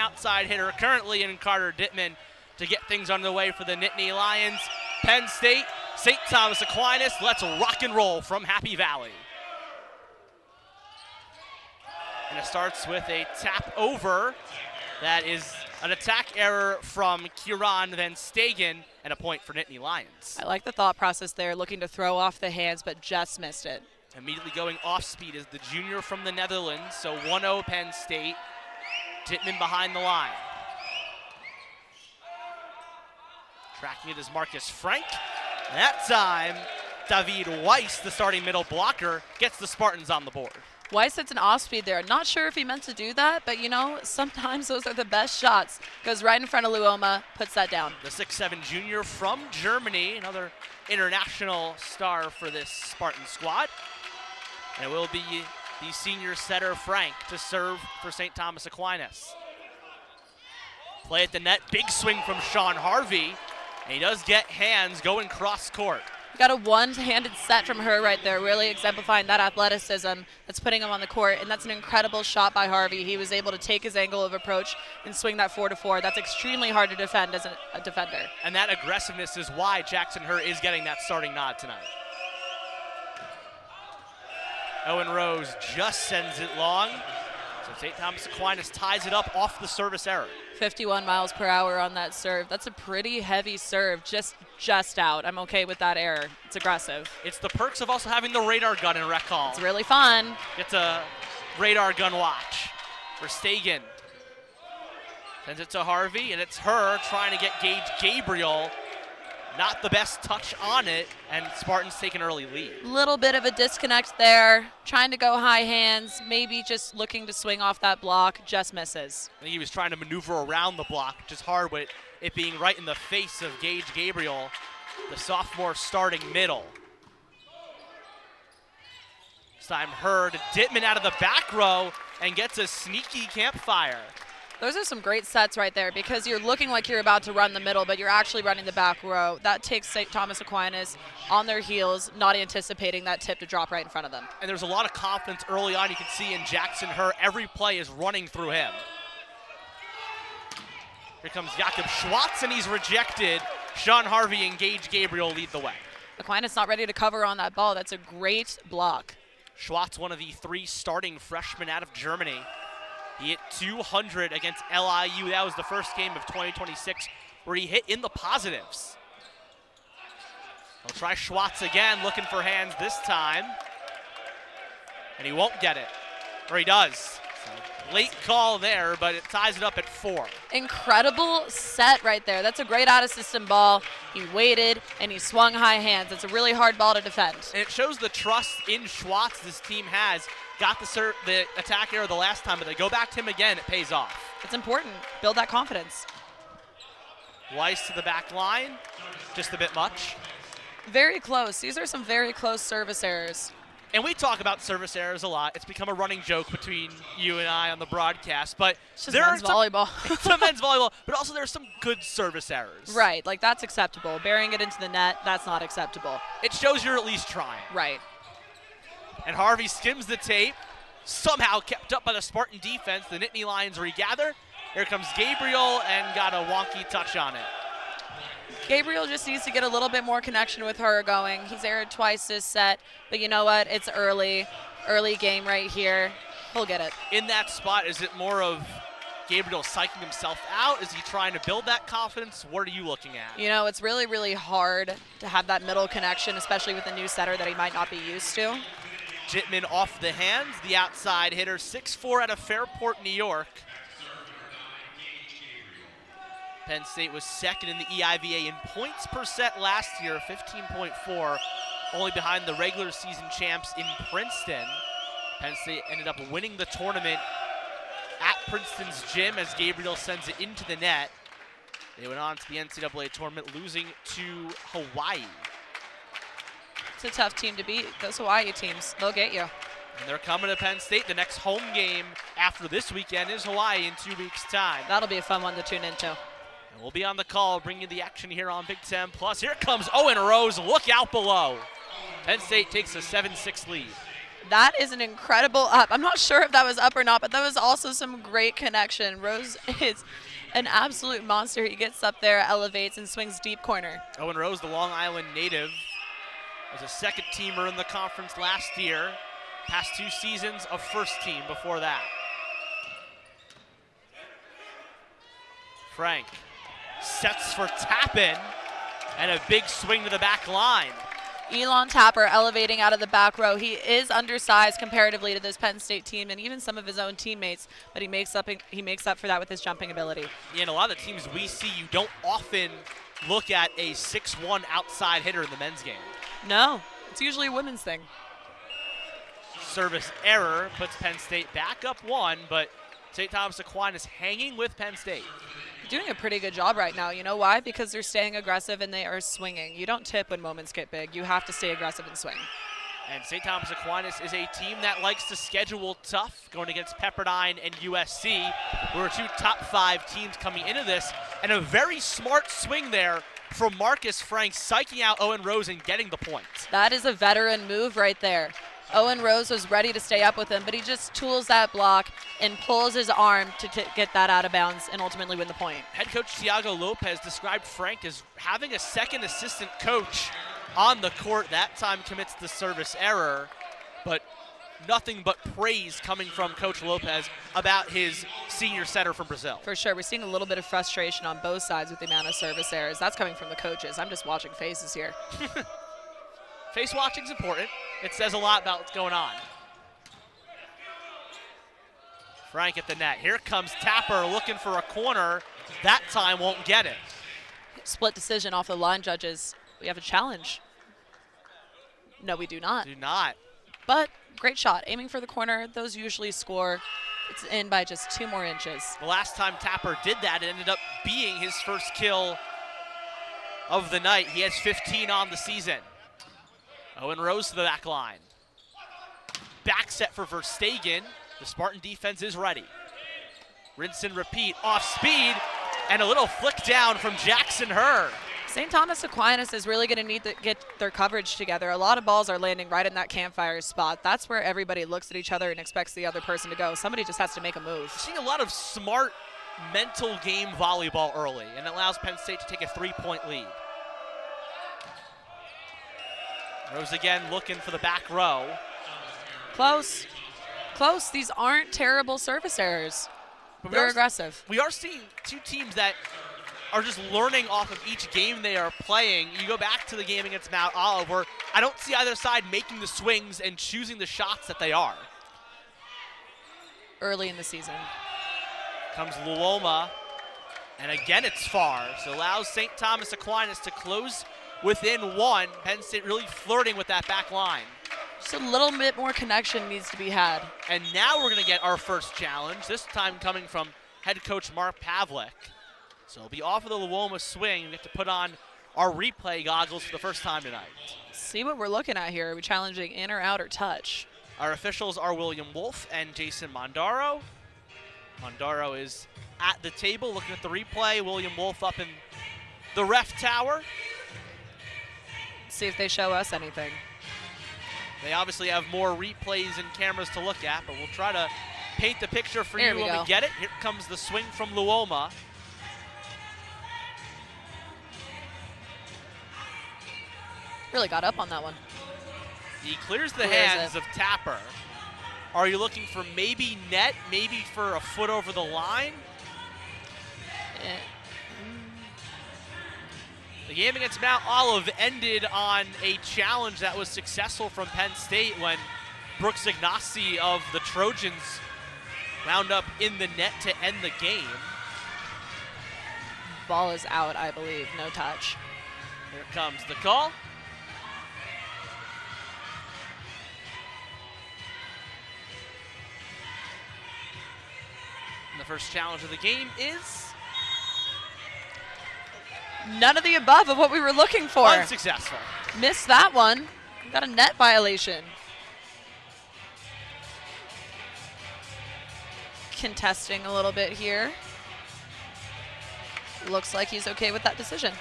outside hitter currently in Carter Dittman to get things underway for the Nittany Lions. Penn State, St. Thomas Aquinas, let's rock and roll from Happy Valley. And it starts with a tap over. That is an attack error from Kieran Van Stegen and a point for Nittany Lions. I like the thought process there, looking to throw off the hands, but just missed it. Immediately going off speed is the junior from the Netherlands, so 1-0 Penn State. Dittman behind the line. Tracking it is Marcus Frank. That time, David Weiss, the starting middle blocker, gets the Spartans on the board. Weiss hits an off speed there. Not sure if he meant to do that, but you know, sometimes those are the best shots. Goes right in front of Luoma, puts that down. The 6'7" junior from Germany, another international star for this Spartan squad. And it will be the senior setter Frank to serve for St. Thomas Aquinas. Play at the net, big swing from Sean Harvey. And he does get hands going cross court. Got a one-handed set from her right there, really exemplifying that athleticism that's putting him on the court, and that's an incredible shot by Harvey. He was able to take his angle of approach and swing that 4-4. That's extremely hard to defend as a defender. And that aggressiveness is why Jackson Hurt is getting that starting nod tonight. Owen Rose just sends it long. So St. Thomas Aquinas ties it up off the service error. 51 miles per hour on that serve. That's a pretty heavy serve, just out. I'm okay with that error. It's aggressive. It's the perks of also having the radar gun in rec hall. It's really fun. Gets a radar gun watch for Stegen. Sends it to Harvey, and it's her trying to get Gage Gabriel. Not the best touch on it, and Spartans take an early lead. Little bit of a disconnect there. Trying to go high hands, maybe just looking to swing off that block, just misses. I think he was trying to maneuver around the block, which is hard with it being right in the face of Gage Gabriel, the sophomore starting middle. This time Hurd, Dittman out of the back row and gets a sneaky campfire. Those are some great sets right there because you're looking like you're about to run the middle, but you're actually running the back row. That takes St. Thomas Aquinas on their heels, not anticipating that tip to drop right in front of them. And there's a lot of confidence early on. You can see in Jackson Hurd, every play is running through him. Here comes Jakob Schwartz, and he's rejected. Sean Harvey and Gage Gabriel lead the way. Aquinas not ready to cover on that ball. That's a great block. Schwartz, one of the 3 starting freshmen out of Germany. He hit 200 against LIU. That was the first game of 2026 where he hit in the positives. He'll try Schwartz again, looking for hands this time. And he won't get it. Or he does. So late call there, but it ties it up at 4. Incredible set right there. That's a great out-of-system ball. He waited, and he swung high hands. It's a really hard ball to defend. And it shows the trust in Schwartz this team has. Got the attack error the last time, but they go back to him again, it pays off. It's important. Build that confidence. Weiss to the back line, just a bit much. Very close. These are some very close service errors. And we talk about service errors a lot. It's become a running joke between you and I on the broadcast. But it's just men's volleyball. It's a men's volleyball, but also there's some good service errors. Right, like that's acceptable. Burying it into the net, that's not acceptable. It shows you're at least trying. Right. And Harvey skims the tape, somehow kept up by the Spartan defense. The Nittany Lions regather. Here comes Gabriel and got a wonky touch on it. Gabriel just needs to get a little bit more connection with her going. He's erred twice this set, but you know what? It's early game right here. He'll get it. In that spot, is it more of Gabriel psyching himself out? Is he trying to build that confidence? What are you looking at? You know, it's really, really hard to have that middle connection, especially with a new setter that he might not be used to. Dittman off the hands, the outside hitter, 6'4" out of Fairport, New York. Penn State was second in the EIVA in points per set last year, 15.4, only behind the regular season champs in Princeton. Penn State ended up winning the tournament at Princeton's gym as Gabriel sends it into the net. They went on to the NCAA tournament, losing to Hawaii. It's a tough team to beat. Those Hawaii teams, they'll get you. And they're coming to Penn State. The next home game after this weekend is Hawaii in 2 weeks' time. That'll be a fun one to tune into. And we'll be on the call, bringing you the action here on Big Ten Plus. Here comes Owen Rose. Look out below. Penn State takes a 7-6 lead. That is an incredible up. I'm not sure if that was up or not, but that was also some great connection. Rose is an absolute monster. He gets up there, elevates, and swings deep corner. Owen Rose, the Long Island native, was a second teamer in the conference last year. Past 2 seasons of first team before that. Frank sets for tap-in and a big swing to the back line. Elon Tapper elevating out of the back row. He is undersized comparatively to this Penn State team and even some of his own teammates, but he makes up for that with his jumping ability. Yeah, and a lot of the teams we see, you don't often look at a 6'1" outside hitter in the men's game. No, it's usually a women's thing. Service error puts Penn State back up 1, but St. Thomas Aquinas hanging with Penn State. Doing a pretty good job right now. You know why? Because they're staying aggressive and they are swinging. You don't tip when moments get big. You have to stay aggressive and swing. And St. Thomas Aquinas is a team that likes to schedule tough, going against Pepperdine and USC, who are 2 top 5 teams coming into this. And a very smart swing there from Marcus Frank, psyching out Owen Rose and getting the point. That is a veteran move right there. Owen Rose was ready to stay up with him, but he just tools that block and pulls his arm to get that out of bounds and ultimately win the point. Head coach Thiago Lopez described Frank as having a second assistant coach on the court. That time commits the service error, but nothing but praise coming from Coach Lopez about his senior setter from Brazil. For sure. We're seeing a little bit of frustration on both sides with the amount of service errors. That's coming from the coaches. I'm just watching faces here. Face watching is important. It says a lot about what's going on. Frank at the net. Here comes Tapper looking for a corner. That time won't get it. Split decision off the line judges. We have a challenge. No, we do not. Do not. But great shot. Aiming for the corner. Those usually score. It's in by just 2 more inches. The last time Tapper did that, it ended up being his first kill of the night. He has 15 on the season. Owen Rose to the back line. Back set for Verstegen. The Spartan defense is ready. Rinse and repeat, off speed, and a little flick down from Jackson Herr. St. Thomas Aquinas is really going to need to get their coverage together. A lot of balls are landing right in that campfire spot. That's where everybody looks at each other and expects the other person to go. Somebody just has to make a move. Seeing a lot of smart mental game volleyball early, and it allows Penn State to take a 3-point lead. Rose again looking for the back row. Close. Close. These aren't terrible service errors. But they're aggressive. We are seeing 2 teams that are just learning off of each game they are playing. You go back to the game against Mount Olive where I don't see either side making the swings and choosing the shots that they are. Early in the season. Comes Loyola, and again it's far. So allows St. Thomas Aquinas to close within 1. Penn State really flirting with that back line. Just a little bit more connection needs to be had. And now we're going to get our first challenge, this time coming from head coach Mark Pavlik. So it'll be off of the Loyola swing. We have to put on our replay goggles for the first time tonight. See what we're looking at here. Are we challenging in or out or touch? Our officials are William Wolf and Jason Mondaro. Mondaro is at the table looking at the replay. William Wolf up in the ref tower. See if they show us anything. They obviously have more replays and cameras to look at, but we'll try to paint the picture for There you when we get it. Here comes the swing from Loyola. Really got up on that one. He clears the Where is hands of Tapper. Are you looking for maybe net, maybe for a foot over the line? The game against Mount Olive ended on a challenge that was successful from Penn State when Brooks Ignacy of the Trojans wound up in the net to end the game. Ball is out, I believe. No touch. Here comes the call. And the first challenge of the game is none of the above of what we were looking for. unsuccessful. Missed that one. Got a net violation. Contesting a little bit here. Looks like he's okay with that decision.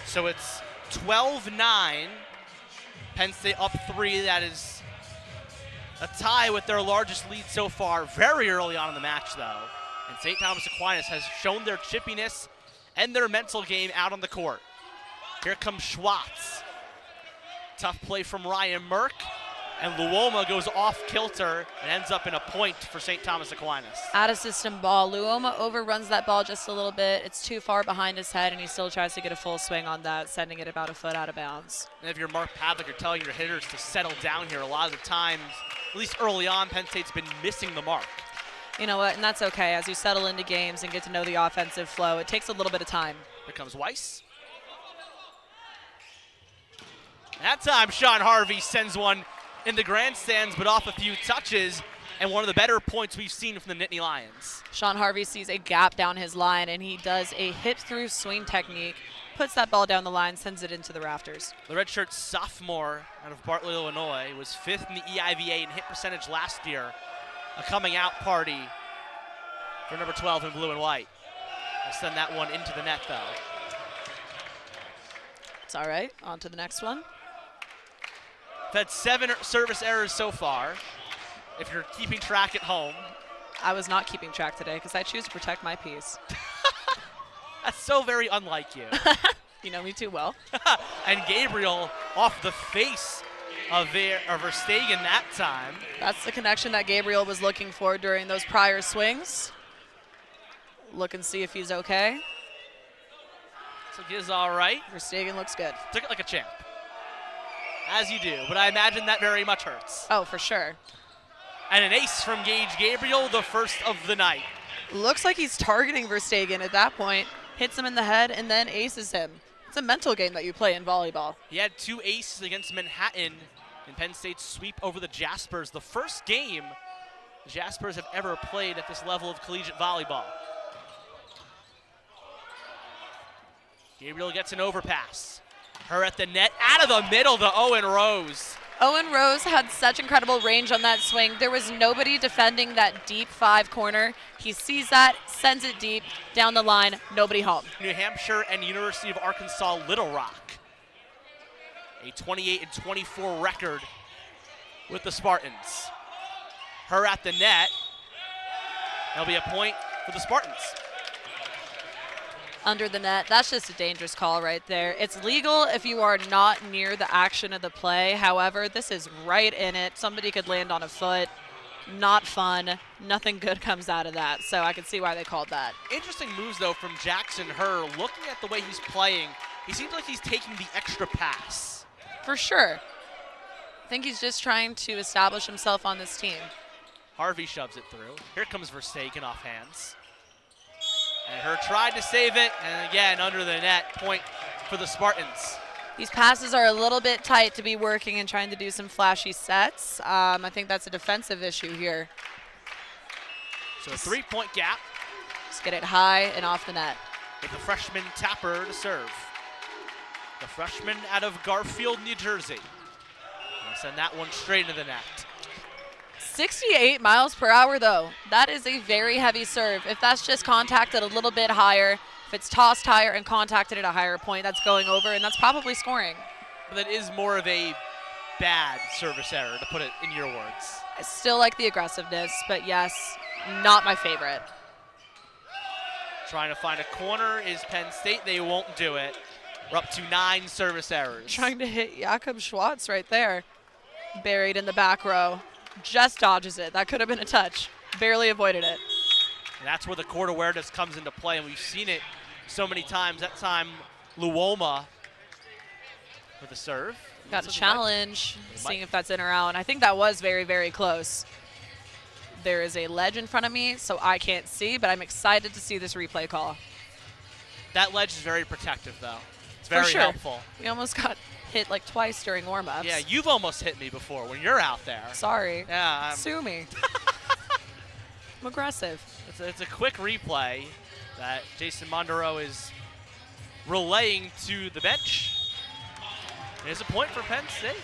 So it's 12-9 Penn State up 3. That is a tie with their largest lead so far. Very early on in the match, though. And St. Thomas Aquinas has shown their chippiness and their mental game out on the court. Here comes Schwartz. Tough play from Ryan Merck. And Loyola goes off kilter and ends up in a point for St. Thomas Aquinas. Out of system ball. Loyola overruns that ball just a little bit. It's too far behind his head, and he still tries to get a full swing on that, sending it about a foot out of bounds. And if you're Mark Pavlik, you're telling your hitters to settle down here. A lot of the times, at least early on, Penn State's been missing the mark. You know what, and that's okay. As you settle into games and get to know the offensive flow, it takes a little bit of time. Here comes Weiss. That time, Sean Harvey sends one in the grandstands, but off a few touches, and one of the better points we've seen from the Nittany Lions. Sean Harvey sees a gap down his line, and he does a hit-through swing technique, puts that ball down the line, sends it into the rafters. The redshirt sophomore out of Bartlett, Illinois, was 5th in the EIVA in hit percentage last year. A coming out party for number 12 in blue and white. We'll send that one into the net, though. It's all right. On to the next one. We've had 7 service errors so far, if you're keeping track at home. I was not keeping track today because I choose to protect my peace. That's so very unlike you. You know me too well. And Gabriel off the face of Verstegen that time. That's the connection that Gabriel was looking for during those prior swings. Look and see if he's okay. So he is all right. Verstegen looks good. Took it like a champ. As you do, but I imagine that very much hurts. Oh, for sure. And an ace from Gage Gabriel, the first of the night. Looks like he's targeting Verstegen at that point, hits him in the head, and then aces him. It's a mental game that you play in volleyball. He had 2 aces against Manhattan in Penn State's sweep over the Jaspers, the first game the Jaspers have ever played at this level of collegiate volleyball. Gabriel gets an overpass. Her at the net, out of the middle to Owen Rose. Owen Rose had such incredible range on that swing. There was nobody defending that deep 5 corner. He sees that, sends it deep, down the line, nobody home. New Hampshire and University of Arkansas Little Rock. A 28-24 record with the Spartans. Her at the net. That'll be a point for the Spartans. Under the net, that's just a dangerous call right there. It's legal if you are not near the action of the play. However, this is right in it. Somebody could land on a foot. Not fun. Nothing good comes out of that. So I can see why they called that. Interesting moves, though, from Jackson Herr. Looking at the way he's playing, he seems like he's taking the extra pass. For sure. I think he's just trying to establish himself on this team. Harvey shoves it through. Here comes Verstegen off hands. And Herr tried to save it, and again, under the net, point for the Spartans. These passes are a little bit tight to be working and trying to do some flashy sets. I think that's a defensive issue here. So a 3-point gap. Just get it high and off the net. With the freshman Tapper to serve. The freshman out of Garfield, New Jersey. And send that one straight into the net. 68 miles per hour, though. That is a very heavy serve. If that's just contacted a little bit higher, if it's tossed higher and contacted at a higher point, that's going over, and that's probably scoring. But that is more of a bad service error, to put it in your words. I still like the aggressiveness, but yes, not my favorite. Trying to find a corner is Penn State. They won't do it. We're up to 9 service errors. Trying to hit Jakob Schwartz right there. Buried in the back row. Just dodges it. That could have been a touch. Barely avoided it. And that's where the court awareness comes into play, and we've seen it so many times. That time, Loyola with a serve. Got a challenge, seeing if that's in or out. I think that was very, very close. There is a ledge in front of me, so I can't see, but I'm excited to see this replay call. That ledge is very protective, though. It's very helpful. We almost got hit like twice during warm-ups. Yeah, you've almost hit me before when you're out there. Sorry. Yeah. Sue me. I'm aggressive. It's a quick replay that Jason Mondero is relaying to the bench. There's a point for Penn State.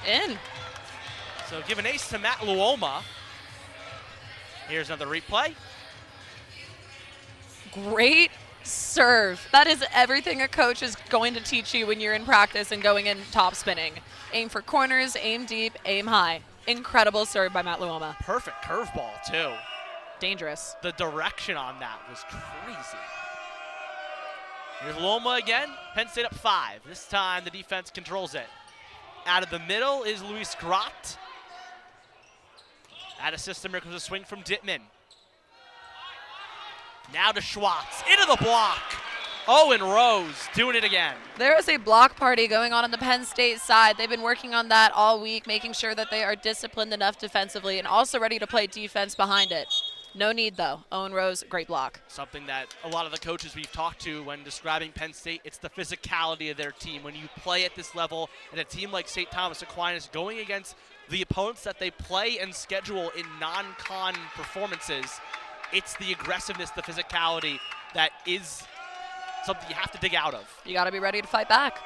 In. So give an ace to Matt Loyola. Here's another replay. Great Serve. That is everything a coach is going to teach you when you're in practice and going in top spinning. Aim for corners, aim deep, aim high. Incredible serve by Matt Luoma. Perfect curveball, too. Dangerous. The direction on that was crazy. Here's Luoma again. Penn State up 5. This time the defense controls it. Out of the middle is Luis Grott. Out of system, here comes a swing from Dittman. Now to Schwartz, into the block. Owen Rose doing it again. There is a block party going on the Penn State side. They've been working on that all week, making sure that they are disciplined enough defensively and also ready to play defense behind it. No need, though. Owen Rose, great block. Something that a lot of the coaches we've talked to when describing Penn State, it's the physicality of their team. When you play at this level and a team like St. Thomas Aquinas going against the opponents that they play and schedule in non-con performances, it's the aggressiveness, the physicality that is something you have to dig out of. You got to be ready to fight back.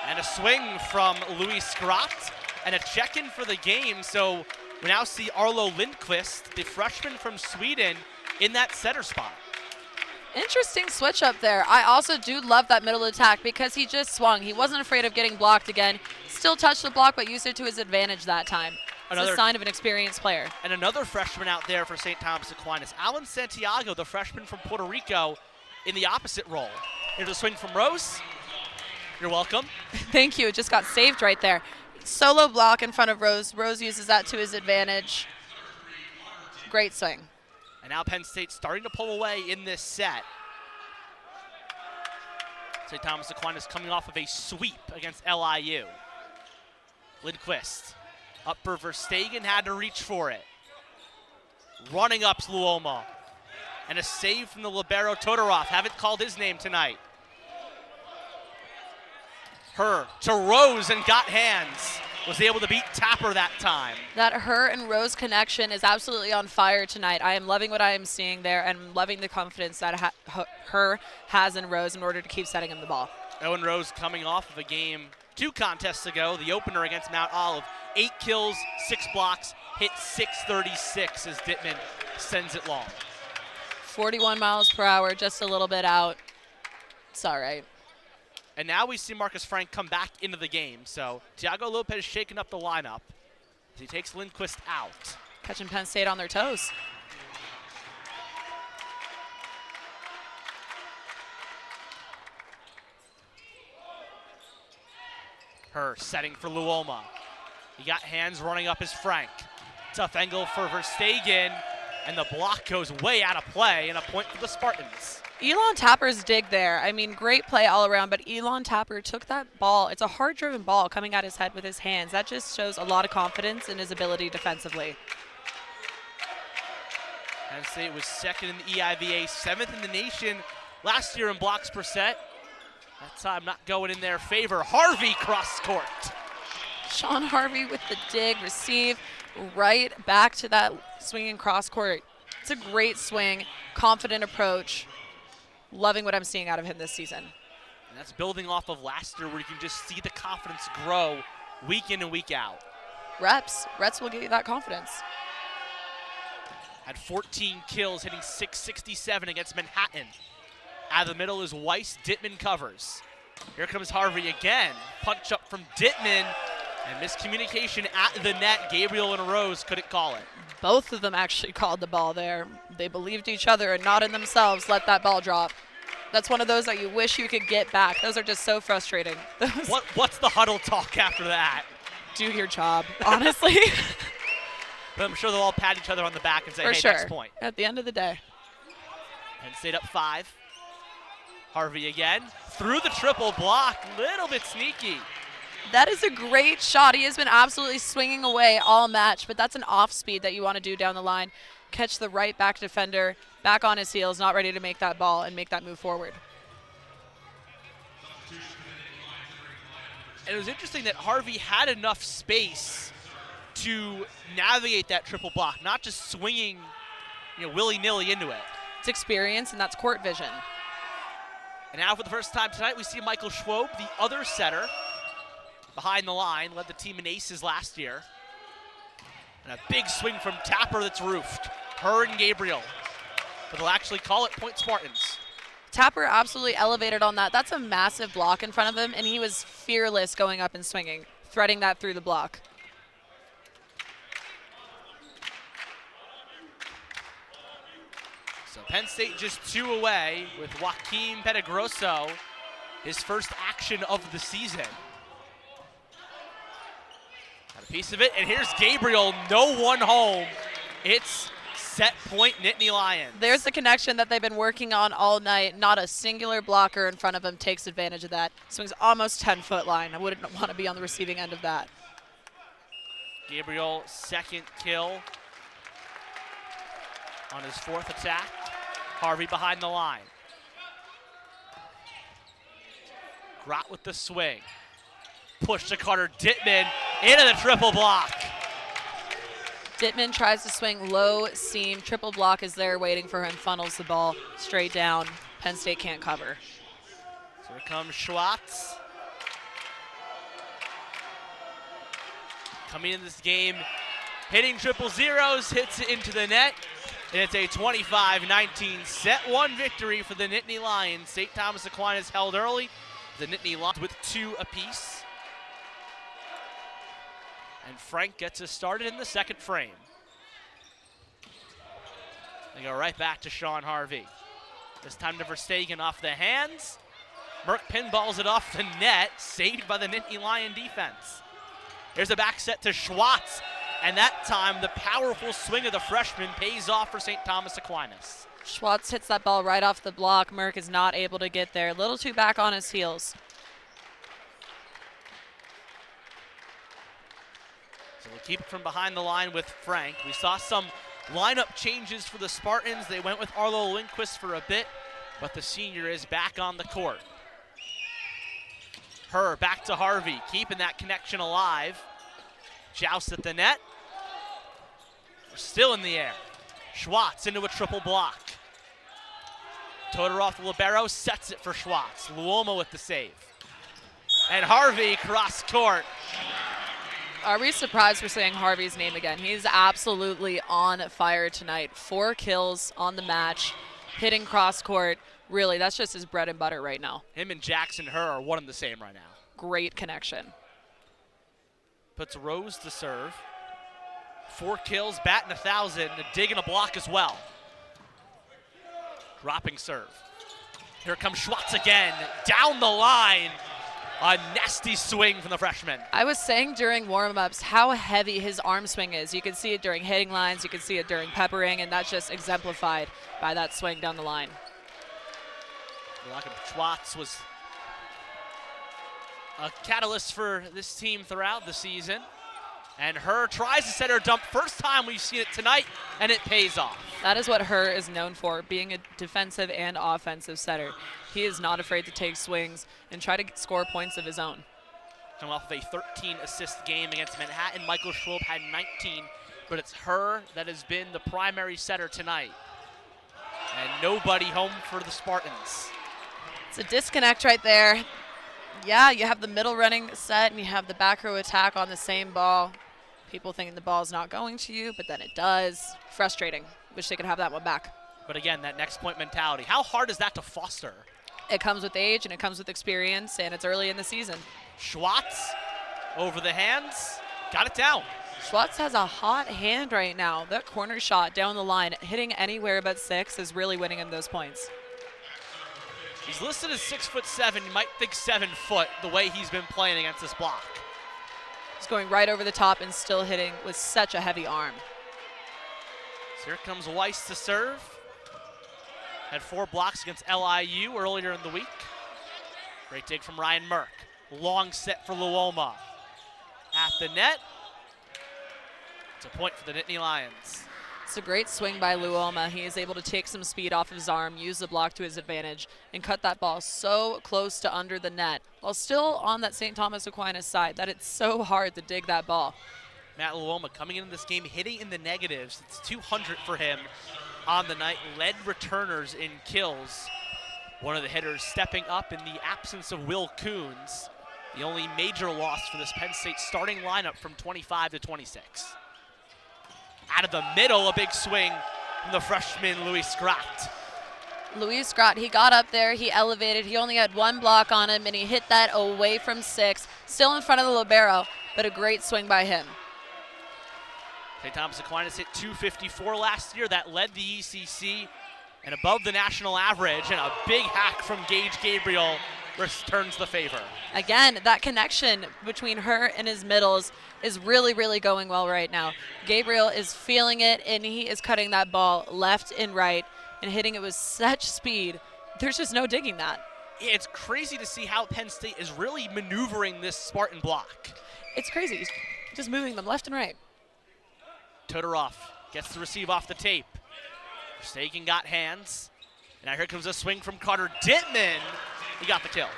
And a swing from Luis Grott and a check-in for the game. So we now see Arlo Lindqvist, the freshman from Sweden, in that center spot. Interesting switch up there. I also do love that middle attack because he just swung. He wasn't afraid of getting blocked again. Still touched the block, but used it to his advantage that time. It's a sign of an experienced player. And another freshman out there for St. Thomas Aquinas, Alan Santiago, the freshman from Puerto Rico, in the opposite role. Here's a swing from Rose. You're welcome. Thank you. It just got saved right there. Solo block in front of Rose. Rose uses that to his advantage. Great swing. And now Penn State starting to pull away in this set. St. Thomas Aquinas coming off of a sweep against LIU. Lindqvist up for Verstegen, had to reach for it. Running up's Luoma. And a save from the libero Todorov. Haven't called his name tonight. Her to Rose and got hands. Was able to beat Tapper that time. That her and Rose connection is absolutely on fire tonight. I am loving what I am seeing there and loving the confidence that her has in Rose in order to keep setting him the ball. Owen Rose coming off of a game 2 contests ago, the opener against Mount Olive. 8 kills, 6 blocks, hit 636 as Dittman sends it long. 41 miles per hour, just a little bit out. It's all right. And now we see Marcus Frank come back into the game. So Tiago Lopez shaking up the lineup as he takes Lindqvist out. Catching Penn State on their toes. Her setting for Luoma. He got hands running up as Frank. Tough angle for Verstegen, and the block goes way out of play, and a point for the Spartans. Elon Tapper's dig there. I mean, great play all around, but Elon Tapper took that ball. It's a hard-driven ball coming at his head with his hands. That just shows a lot of confidence in his ability defensively. Penn State was 2nd in the EIVA, 7th in the nation last year in blocks per set. That time not going in their favor. Harvey cross court. Sean Harvey with the dig, receive, right back to that swinging cross court. It's a great swing, confident approach. Loving what I'm seeing out of him this season. And that's building off of last year where you can just see the confidence grow week in and week out. Reps will give you that confidence. Had 14 kills, hitting 667 against Manhattan. Out of the middle is Weiss. Dittman covers. Here comes Harvey again. Punch up from Dittman. And miscommunication at the net. Gabriel and Rose couldn't call it. Both of them actually called the ball there. They believed each other and not in themselves. Let that ball drop. That's one of those that you wish you could get back. Those are just so frustrating. What's the huddle talk after that? Do your job, honestly. But I'm sure they'll all pat each other on the back and say, For hey, sure. next point. At the end of the day. Penn State up 5. Harvey again. Through the triple block. Little bit sneaky. That is a great shot. He has been absolutely swinging away all match, but that's an off speed that you want to do down the line. Catch the right back defender, back on his heels, not ready to make that ball and make that move forward. And it was interesting that Harvey had enough space to navigate that triple block, not just swinging, willy-nilly into it. It's experience, and that's court vision. And now for the first time tonight, we see Michael Schwob, the other setter, behind the line, led the team in aces last year. And a big swing from Tapper that's roofed. Her and Gabriel. But they'll actually call it point Spartans. Tapper absolutely elevated on that. That's a massive block in front of him, and he was fearless going up and swinging, threading that through the block. So Penn State just 2 away with Joaquin Petagroso, his first action of the season. Got a piece of it, and here's Gabriel, no one home. It's set point Nittany Lions. There's the connection that they've been working on all night. Not a singular blocker in front of him takes advantage of that. Swings almost 10-foot line. I wouldn't want to be on the receiving end of that. Gabriel, second kill on his 4th attack. Harvey behind the line. Grott with the swing. Push to Carter Dittman into the triple block. Dittman tries to swing low seam. Triple block is there waiting for him, funnels the ball straight down. Penn State can't cover. So here comes Schwartz. Coming in this game, hitting triple zeros, hits it into the net. And it's a 25-19 set 1 victory for the Nittany Lions. St. Thomas Aquinas held early. The Nittany Lions with 2 apiece. And Frank gets us started in the second frame. They go right back to Sean Harvey. This time to Verstegen off the hands. Merck pinballs it off the net, saved by the Nittany Lion defense. Here's a back set to Schwartz. And that time, the powerful swing of the freshman pays off for St. Thomas Aquinas. Schwartz hits that ball right off the block. Merck is not able to get there. A little too back on his heels. So we'll keep it from behind the line with Frank. We saw some lineup changes for the Spartans. They went with Arlo Lindquist for a bit, but the senior is back on the court. Her back to Harvey, keeping that connection alive. Joust at the net. We're still in the air. Schwartz into a triple block. Todorov, the libero, sets it for Schwartz. Luoma with the save. And Harvey cross court. Are we surprised we're saying Harvey's name again? He's absolutely on fire tonight. 4 kills on the match, hitting cross court. Really, that's just his bread and butter right now. Him and Jackson Herr are one and the same right now. Great connection. Puts Rose to serve. 4 kills, batting 1,000, a dig and a block as well. Dropping serve. Here comes Schwartz again, down the line. A nasty swing from the freshman. I was saying during warm-ups how heavy his arm swing is. You can see it during hitting lines, you can see it during peppering, and that's just exemplified by that swing down the line. Schwartz was a catalyst for this team throughout the season. And Herr tries to set her dump. First time we've seen it tonight, and it pays off. That is what Herr is known for, being a defensive and offensive setter. He is not afraid to take swings and try to score points of his own. Coming off of a 13-assist game against Manhattan, Michael Schwab had 19, but it's Herr that has been the primary setter tonight. And nobody home for the Spartans. It's a disconnect right there. Yeah, you have the middle running set and you have the back row attack on the same ball. People thinking the ball's not going to you, but then it does. Frustrating. Wish they could have that one back. But again, that next point mentality. How hard is that to foster? It comes with age and it comes with experience, and it's early in the season. Schwartz over the hands, got it down. Schwartz has a hot hand right now. That corner shot down the line, hitting anywhere but 6 is really winning him those points. He's listed as 6'7". You might think 7 foot the way he's been playing against this block. He's going right over the top and still hitting with such a heavy arm. So here comes Weiss to serve. Had 4 blocks against LIU earlier in the week. Great dig from Ryan Merck. Long set for Luoma. At the net. It's a point for the Nittany Lions. It's a great swing by Luoma. He is able to take some speed off his arm, use the block to his advantage, and cut that ball so close to under the net, while still on that St. Thomas Aquinas side, that it's so hard to dig that ball. Matt Luoma coming into this game, hitting in the negatives. It's 200 for him on the night. Led returners in kills. One of the hitters stepping up in the absence of Will Coons. The only major loss for this Penn State starting lineup from 25 to 26. out of the middle, a big swing from the freshman Louis Scott. Louis Scott, he got up there, he elevated, he only had one block on him, and he hit that away from 6, still in front of the libero, but a great swing by him. St. Thomas Aquinas hit .254 last year. That led the ECC and above the national average, and a big hack from Gage Gabriel returns the favor. Again, that connection between her and his middles is really, really going well right now. Gabriel is feeling it, and he is cutting that ball left and right and hitting it with such speed. There's just no digging that. It's crazy to see how Penn State is really maneuvering this Spartan block. It's crazy. He's just moving them left and right. Todorov gets to receive off the tape. Verstegen got hands. And now here comes a swing from Carter Dittman. He got the kill.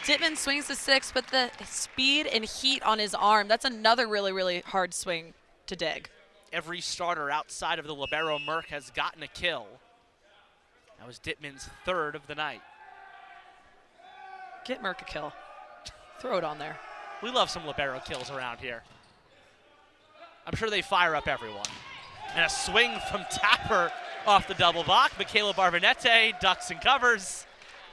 Dittman swings the 6, but the speed and heat on his arm, that's another really, really hard swing to dig. Every starter outside of the libero Merck has gotten a kill. That was Dittman's 3rd of the night. Get Merck a kill. Throw it on there. We love some libero kills around here. I'm sure they fire up everyone. And a swing from Tapper off the double block. Michaela Barbanete ducks and covers.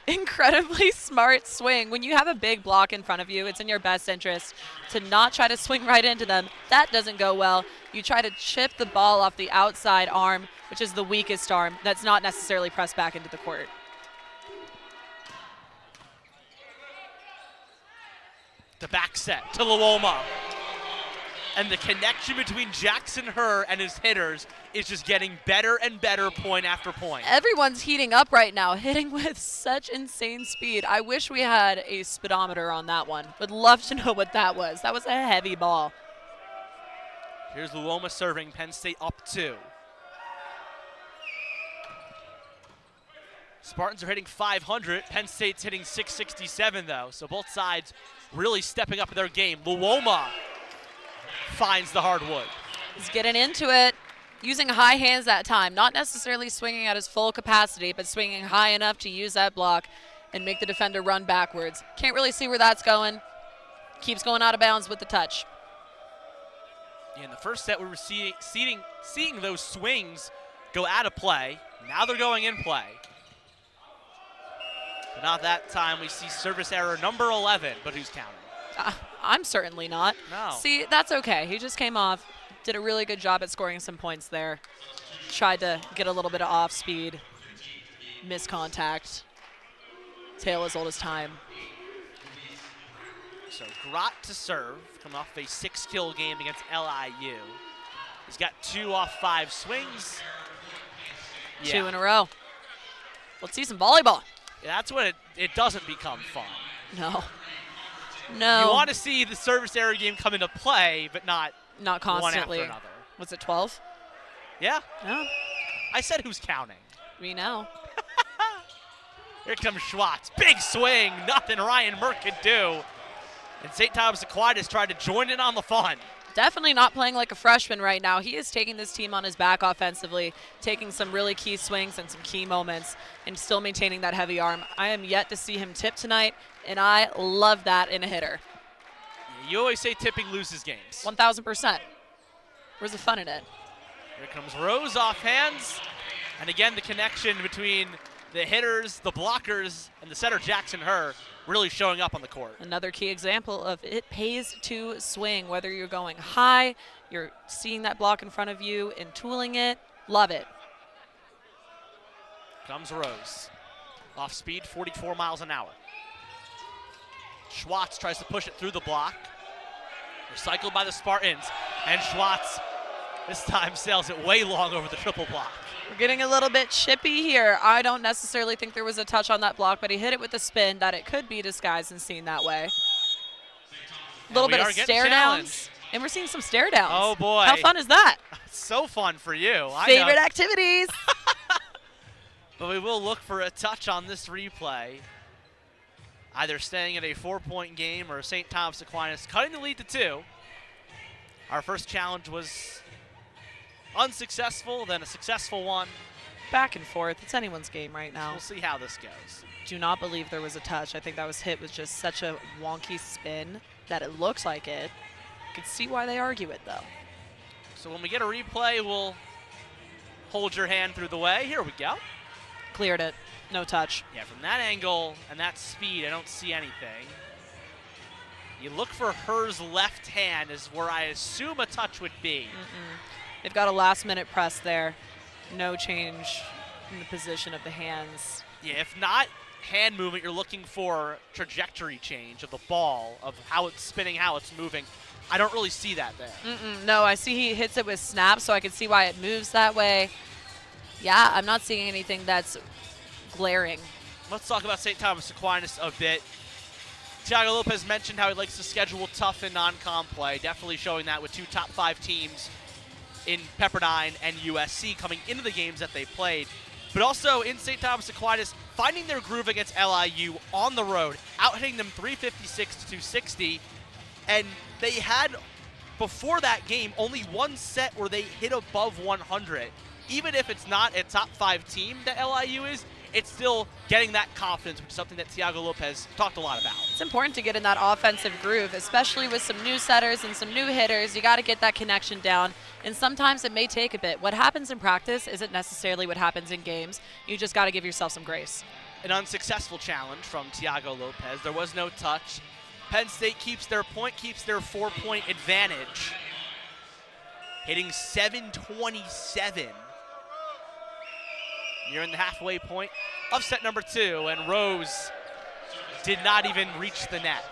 Incredibly smart swing. When you have a big block in front of you, it's in your best interest to not try to swing right into them. That doesn't go well. You try to chip the ball off the outside arm, which is the weakest arm. That's not necessarily pressed back into the court. The back set to Loyola. And the connection between Jackson Herr and his hitters is just getting better and better point after point. Everyone's heating up right now, hitting with such insane speed. I wish we had a speedometer on that one. Would love to know what that was. That was a heavy ball. Here's Loyola serving, Penn State up 2. Spartans are hitting .500. Penn State's hitting .667 though, so both sides really stepping up their game. Loyola finds the hardwood. He's getting into it, using high hands that time, not necessarily swinging at his full capacity, but swinging high enough to use that block and make the defender run backwards. Can't really see where that's going. Keeps going out of bounds with the touch. In the first set, we were seeing those swings go out of play. Now they're going in play. But not that time. We see service error number 11, but who's counting? I'm certainly not. No. See, that's okay. He just came off, did a really good job at scoring some points there. Tried to get a little bit of off speed, missed contact. Tale as old as time. So Grott to serve, coming off a 6-kill game against LIU. He's got 2 off 5 swings. 2 in a row. Let's see some volleyball. Yeah, that's when it doesn't become fun. No. No. You want to see the service error game come into play, but not constantly. one after another. Was it 12? Yeah. No. I said who's counting. We know. Here comes Schwartz. Big swing. Nothing Ryan Merck could do. And St. Thomas Aquinas tried to join in on the fun. Definitely not playing like a freshman right now. He is taking this team on his back offensively, taking some really key swings and some key moments, and still maintaining that heavy arm. I am yet to see him tip tonight, and I love that in a hitter. You always say tipping loses games. 1,000%. Where's the fun in it? Here comes Rose off hands. And again, the connection between the hitters, the blockers, and the setter Jackson Herr really showing up on the court. Another key example of it pays to swing, whether you're going high, you're seeing that block in front of you and tooling it. Love it. Comes Rose. Off speed, 44 miles an hour. Schwartz tries to push it through the block. Recycled by the Spartans. And Schwartz this time sails it way long over the triple block. We're getting a little bit chippy here. I don't necessarily think there was a touch on that block, but he hit it with a spin that it could be disguised and seen that way. A little bit of stare downs. And we're seeing some stare downs. Oh, boy. How fun is that? So fun for you. Favorite activities. But we will look for a touch on this replay. Either staying at a 4-point game or St. Thomas Aquinas cutting the lead to 2. Our first challenge was unsuccessful, then a successful one. Back and forth. It's anyone's game right now. We'll see how this goes. Do not believe there was a touch. I think that was hit with just such a wonky spin that it looks like it. You can see why they argue it, though. So when we get a replay, we'll hold your hand through the way. Here we go. Cleared it. No touch. Yeah, from that angle and that speed, I don't see anything. You look for Her's left hand is where I assume a touch would be. They've got a last-minute press there. No change in the position of the hands. Yeah, if not hand movement, you're looking for trajectory change of the ball, of how it's spinning, how it's moving. I don't really see that there. No, I see he hits it with snap, so I can see why it moves that way. Yeah, I'm not seeing anything that's glaring. Let's talk about St. Thomas Aquinas a bit. Thiago Lopez mentioned how he likes to schedule tough and non-con play, definitely showing that with 2 top 5 teams in Pepperdine and USC coming into the games that they played. But also in St. Thomas Aquinas, finding their groove against LIU on the road, out-hitting them 356 to 260. And they had, before that game, only one set where they hit above 100. Even if it's not a top 5 team that LIU is, it's still getting that confidence, which is something that Thiago Lopez talked a lot about. It's important to get in that offensive groove, especially with some new setters and some new hitters. You got to get that connection down, and sometimes it may take a bit. What happens in practice isn't necessarily what happens in games. You just got to give yourself some grace. An unsuccessful challenge from Thiago Lopez. There was no touch. Penn State keeps their point, keeps their 4-point advantage. Hitting 727. Nearing the halfway point of set number 2, and Rose did not even reach the net.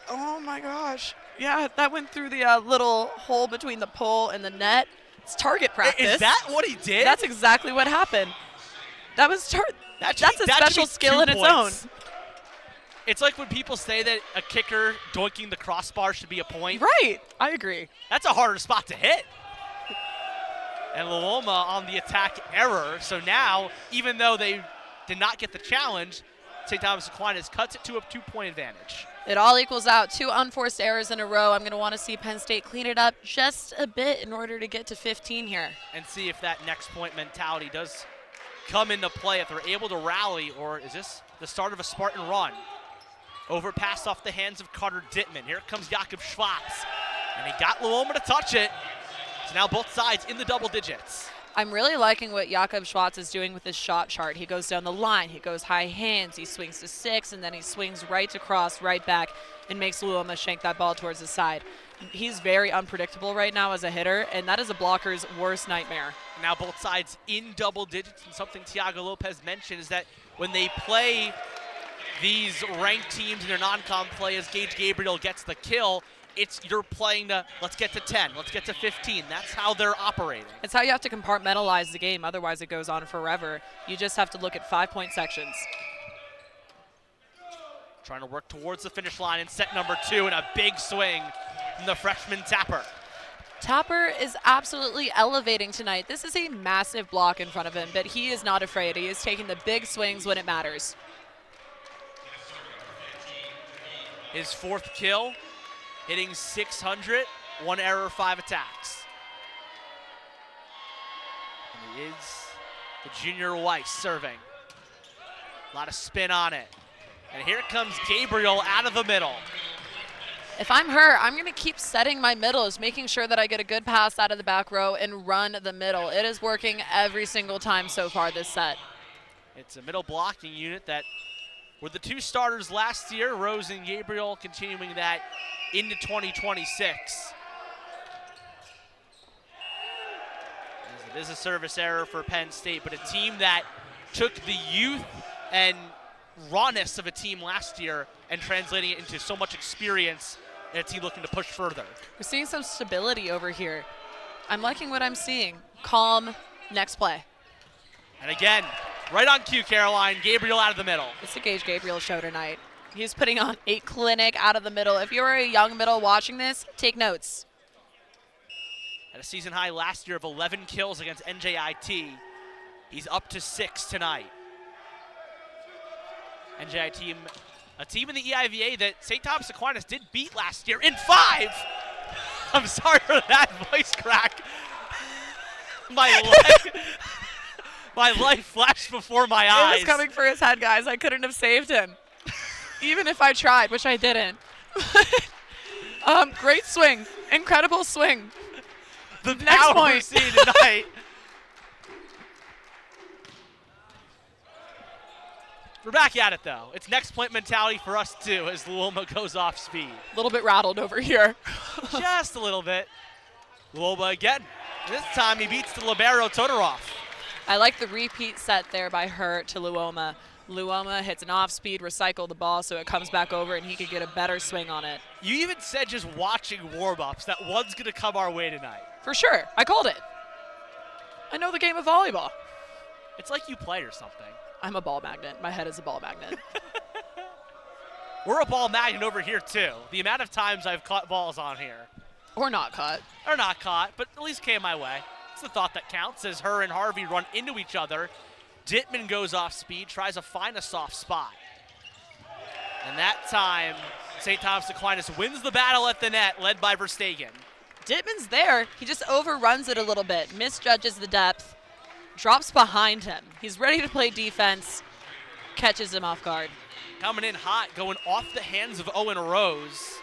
Oh my gosh. Yeah, that went through the little hole between the pole and the net. It's target practice. Is that what he did? That's exactly what happened. That was that's a special skill in its own. It's like when people say that a kicker doinking the crossbar should be a point. Right, I agree. That's a harder spot to hit. And Loyola on the attack error. So now, even though they did not get the challenge, St. Thomas Aquinas cuts it to a 2-point advantage. It all equals out. 2 unforced errors in a row. I'm going to want to see Penn State clean it up just a bit in order to get to 15 here. And see if that next point mentality does come into play, if they're able to rally, or is this the start of a Spartan run? Overpass off the hands of Carter Dittman. Here comes Jakob Schwartz. And he got Loyola to touch it. So now both sides in the double digits. I'm really liking what Jakob Schwartz is doing with his shot chart. He goes down the line, he goes high hands, he swings to 6, and then he swings right to cross, right back, and makes Loyola shank that ball towards the side. He's very unpredictable right now as a hitter, and that is a blocker's worst nightmare. Now both sides in double digits, and something Thiago Lopez mentioned is that when they play these ranked teams in their non-con play, as Gage Gabriel gets the kill, you're playing to, let's get to 10, let's get to 15. That's how they're operating. It's how you have to compartmentalize the game, otherwise it goes on forever. You just have to look at 5-point sections. Trying to work towards the finish line in set number 2, and a big swing from the freshman Tapper. Tapper is absolutely elevating tonight. This is a massive block in front of him, but he is not afraid. He is taking the big swings when it matters. His 4th kill, hitting 600, 1 error, 5 attacks. And it is the junior Weiss serving. A lot of spin on it. And here comes Gabriel out of the middle. If I'm her, I'm going to keep setting my middles, making sure that I get a good pass out of the back row and run the middle. It is working every single time so far this set. It's a middle blocking unit that were the 2 starters last year, Rose and Gabriel, continuing that into 2026. It is a service error for Penn State, but a team that took the youth and rawness of a team last year and translating it into so much experience, and a team looking to push further. We're seeing some stability over here. I'm liking what I'm seeing. Calm, next play. And again, right on cue, Caroline, Gabriel out of the middle. It's the Gage Gabriel show tonight. He's putting on a clinic out of the middle. If you're a young middle watching this, take notes. At a season high last year of 11 kills against NJIT, he's up to 6 tonight. NJIT, a team in the EIVA that St. Thomas Aquinas did beat last year in 5. I'm sorry for that voice crack. My life flashed before my eyes. It was coming for his head, guys. I couldn't have saved him. Even if I tried, which I didn't. Great swing. Incredible swing. the Next power we're point. seeing tonight. We're back at it, though. It's next point mentality for us, too, as Loyola goes off speed. A little bit rattled over here. Just a little bit. Loyola again. This time he beats the libero Todorov. I like the repeat set there by her to Luoma. Luoma hits an off-speed, recycle the ball so it comes back over and he could get a better swing on it. You even said just watching warm-ups that one's going to come our way tonight. For sure. I called it. I know the game of volleyball. It's like you play or something. I'm a ball magnet. My head is a ball magnet. We're a ball magnet over here, too. The amount of times I've caught balls on here. Or not caught. Or not caught, but at least came my way. It's the thought that counts as her and Harvey run into each other. Dittman goes off speed, tries to find a soft spot. And that time, St. Thomas Aquinas wins the battle at the net, led by Verstegen. Dittman's there. He just overruns it a little bit, misjudges the depth, drops behind him. He's ready to play defense, catches him off guard. Coming in hot, going off the hands of Owen Rose.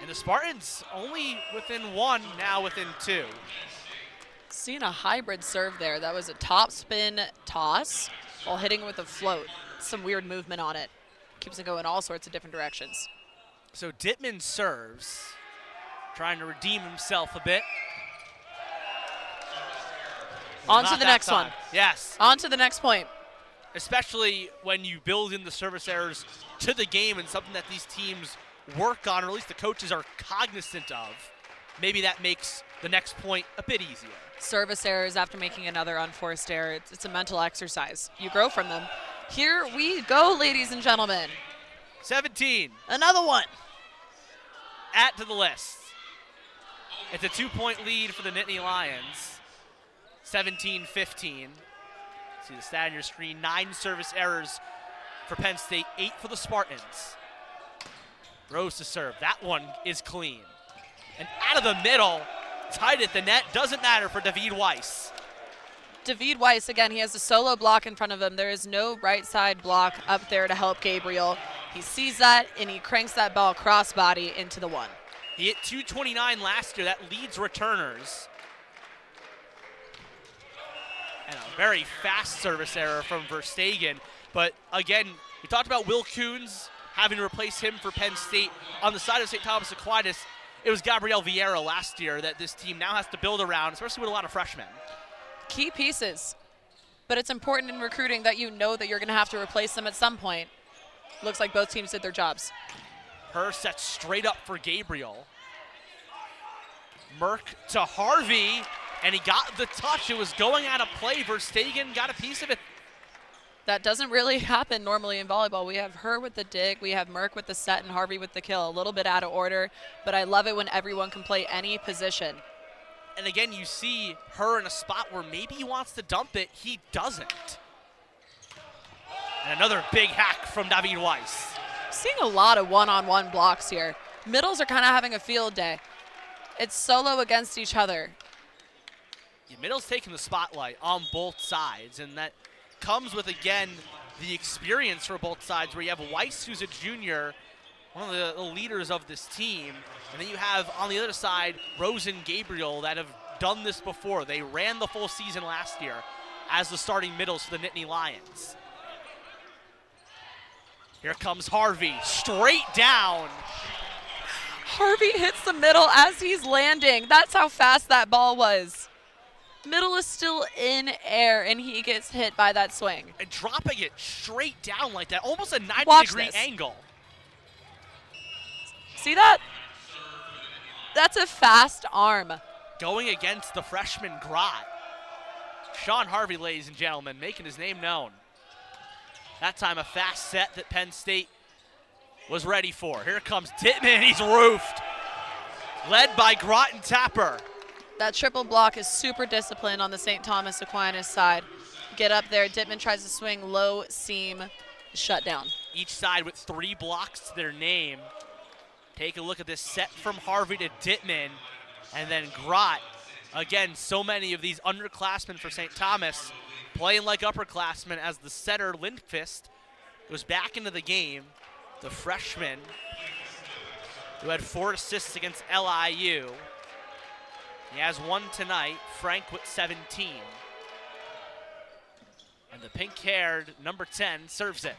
And the Spartans only within one, now within two. Seeing a hybrid serve there. That was a top spin toss while hitting with a float. Some weird movement on it. Keeps it going all sorts of different directions. So Dittman serves, trying to redeem himself a bit. On Not to the that next time. one. Yes. On to the next point. Especially when you build in the service errors to the game and something that these teams work on, or at least the coaches are cognizant of. Maybe that makes the next point a bit easier. Service errors after making another unforced error. It's a mental exercise. You grow from them. Here we go, ladies and gentlemen. 17. Another one. Add to the list. It's a 2-point lead for the Nittany Lions. 17-15. See the stat on your screen. 9 service errors for Penn State, 8 for the Spartans. Rose to serve. That one is clean. And out of the middle, tight at the net, doesn't matter for David Weiss. David Weiss, again, he has a solo block in front of him. There is no right side block up there to help Gabriel. He sees that, and he cranks that ball crossbody into the one. He hit 229 last year. That leads returners. And a very fast service error from Verstegen. But again, we talked about Will Coons having to replace him for Penn State. On the side of St. Thomas Aquinas, it was Gabriel Vieira last year that this team now has to build around, especially with a lot of freshmen. Key pieces. But it's important in recruiting that you know that you're going to have to replace them at some point. Looks like both teams did their jobs. Her sets straight up for Gabriel. Merck to Harvey, and he got the touch. It was going out of play. Verstegen got a piece of it. That doesn't really happen normally in volleyball. We have her with the dig, we have Merck with the set, and Harvey with the kill. A little bit out of order, but I love it when everyone can play any position. And again, you see her in a spot where maybe he wants to dump it. He doesn't. And another big hack from David Weiss. Seeing a lot of one-on-one blocks here. Middles are kind of having a field day. It's solo against each other. Yeah, middle's taking the spotlight on both sides, and that comes with, again, the experience for both sides, where you have Weiss, who's a junior, one of the leaders of this team, and then you have, on the other side, Rose and Gabriel that have done this before. They ran the full season last year as the starting middles for the Nittany Lions. Here comes Harvey, straight down. Harvey hits the middle as he's landing. That's how fast that ball was. Middle is still in air, and he gets hit by that swing. And dropping it straight down like that, almost a 90-degree angle. See that? That's a fast arm. Going against the freshman Grott. Sean Harvey, ladies and gentlemen, making his name known. That time a fast set that Penn State was ready for. Here comes Dittman, he's roofed. Led by Grott and Tapper. That triple block is super disciplined on the St. Thomas Aquinas side. Get up there, Dittman tries to swing low seam, shut down. Each side with 3 blocks to their name. Take a look at this set from Harvey to Dittman, and then Grott. Again, so many of these underclassmen for St. Thomas playing like upperclassmen as the setter Lindqvist goes back into the game. The freshman who had 4 assists against LIU. He has one tonight, Frank with 17. And the pink-haired number 10 serves it.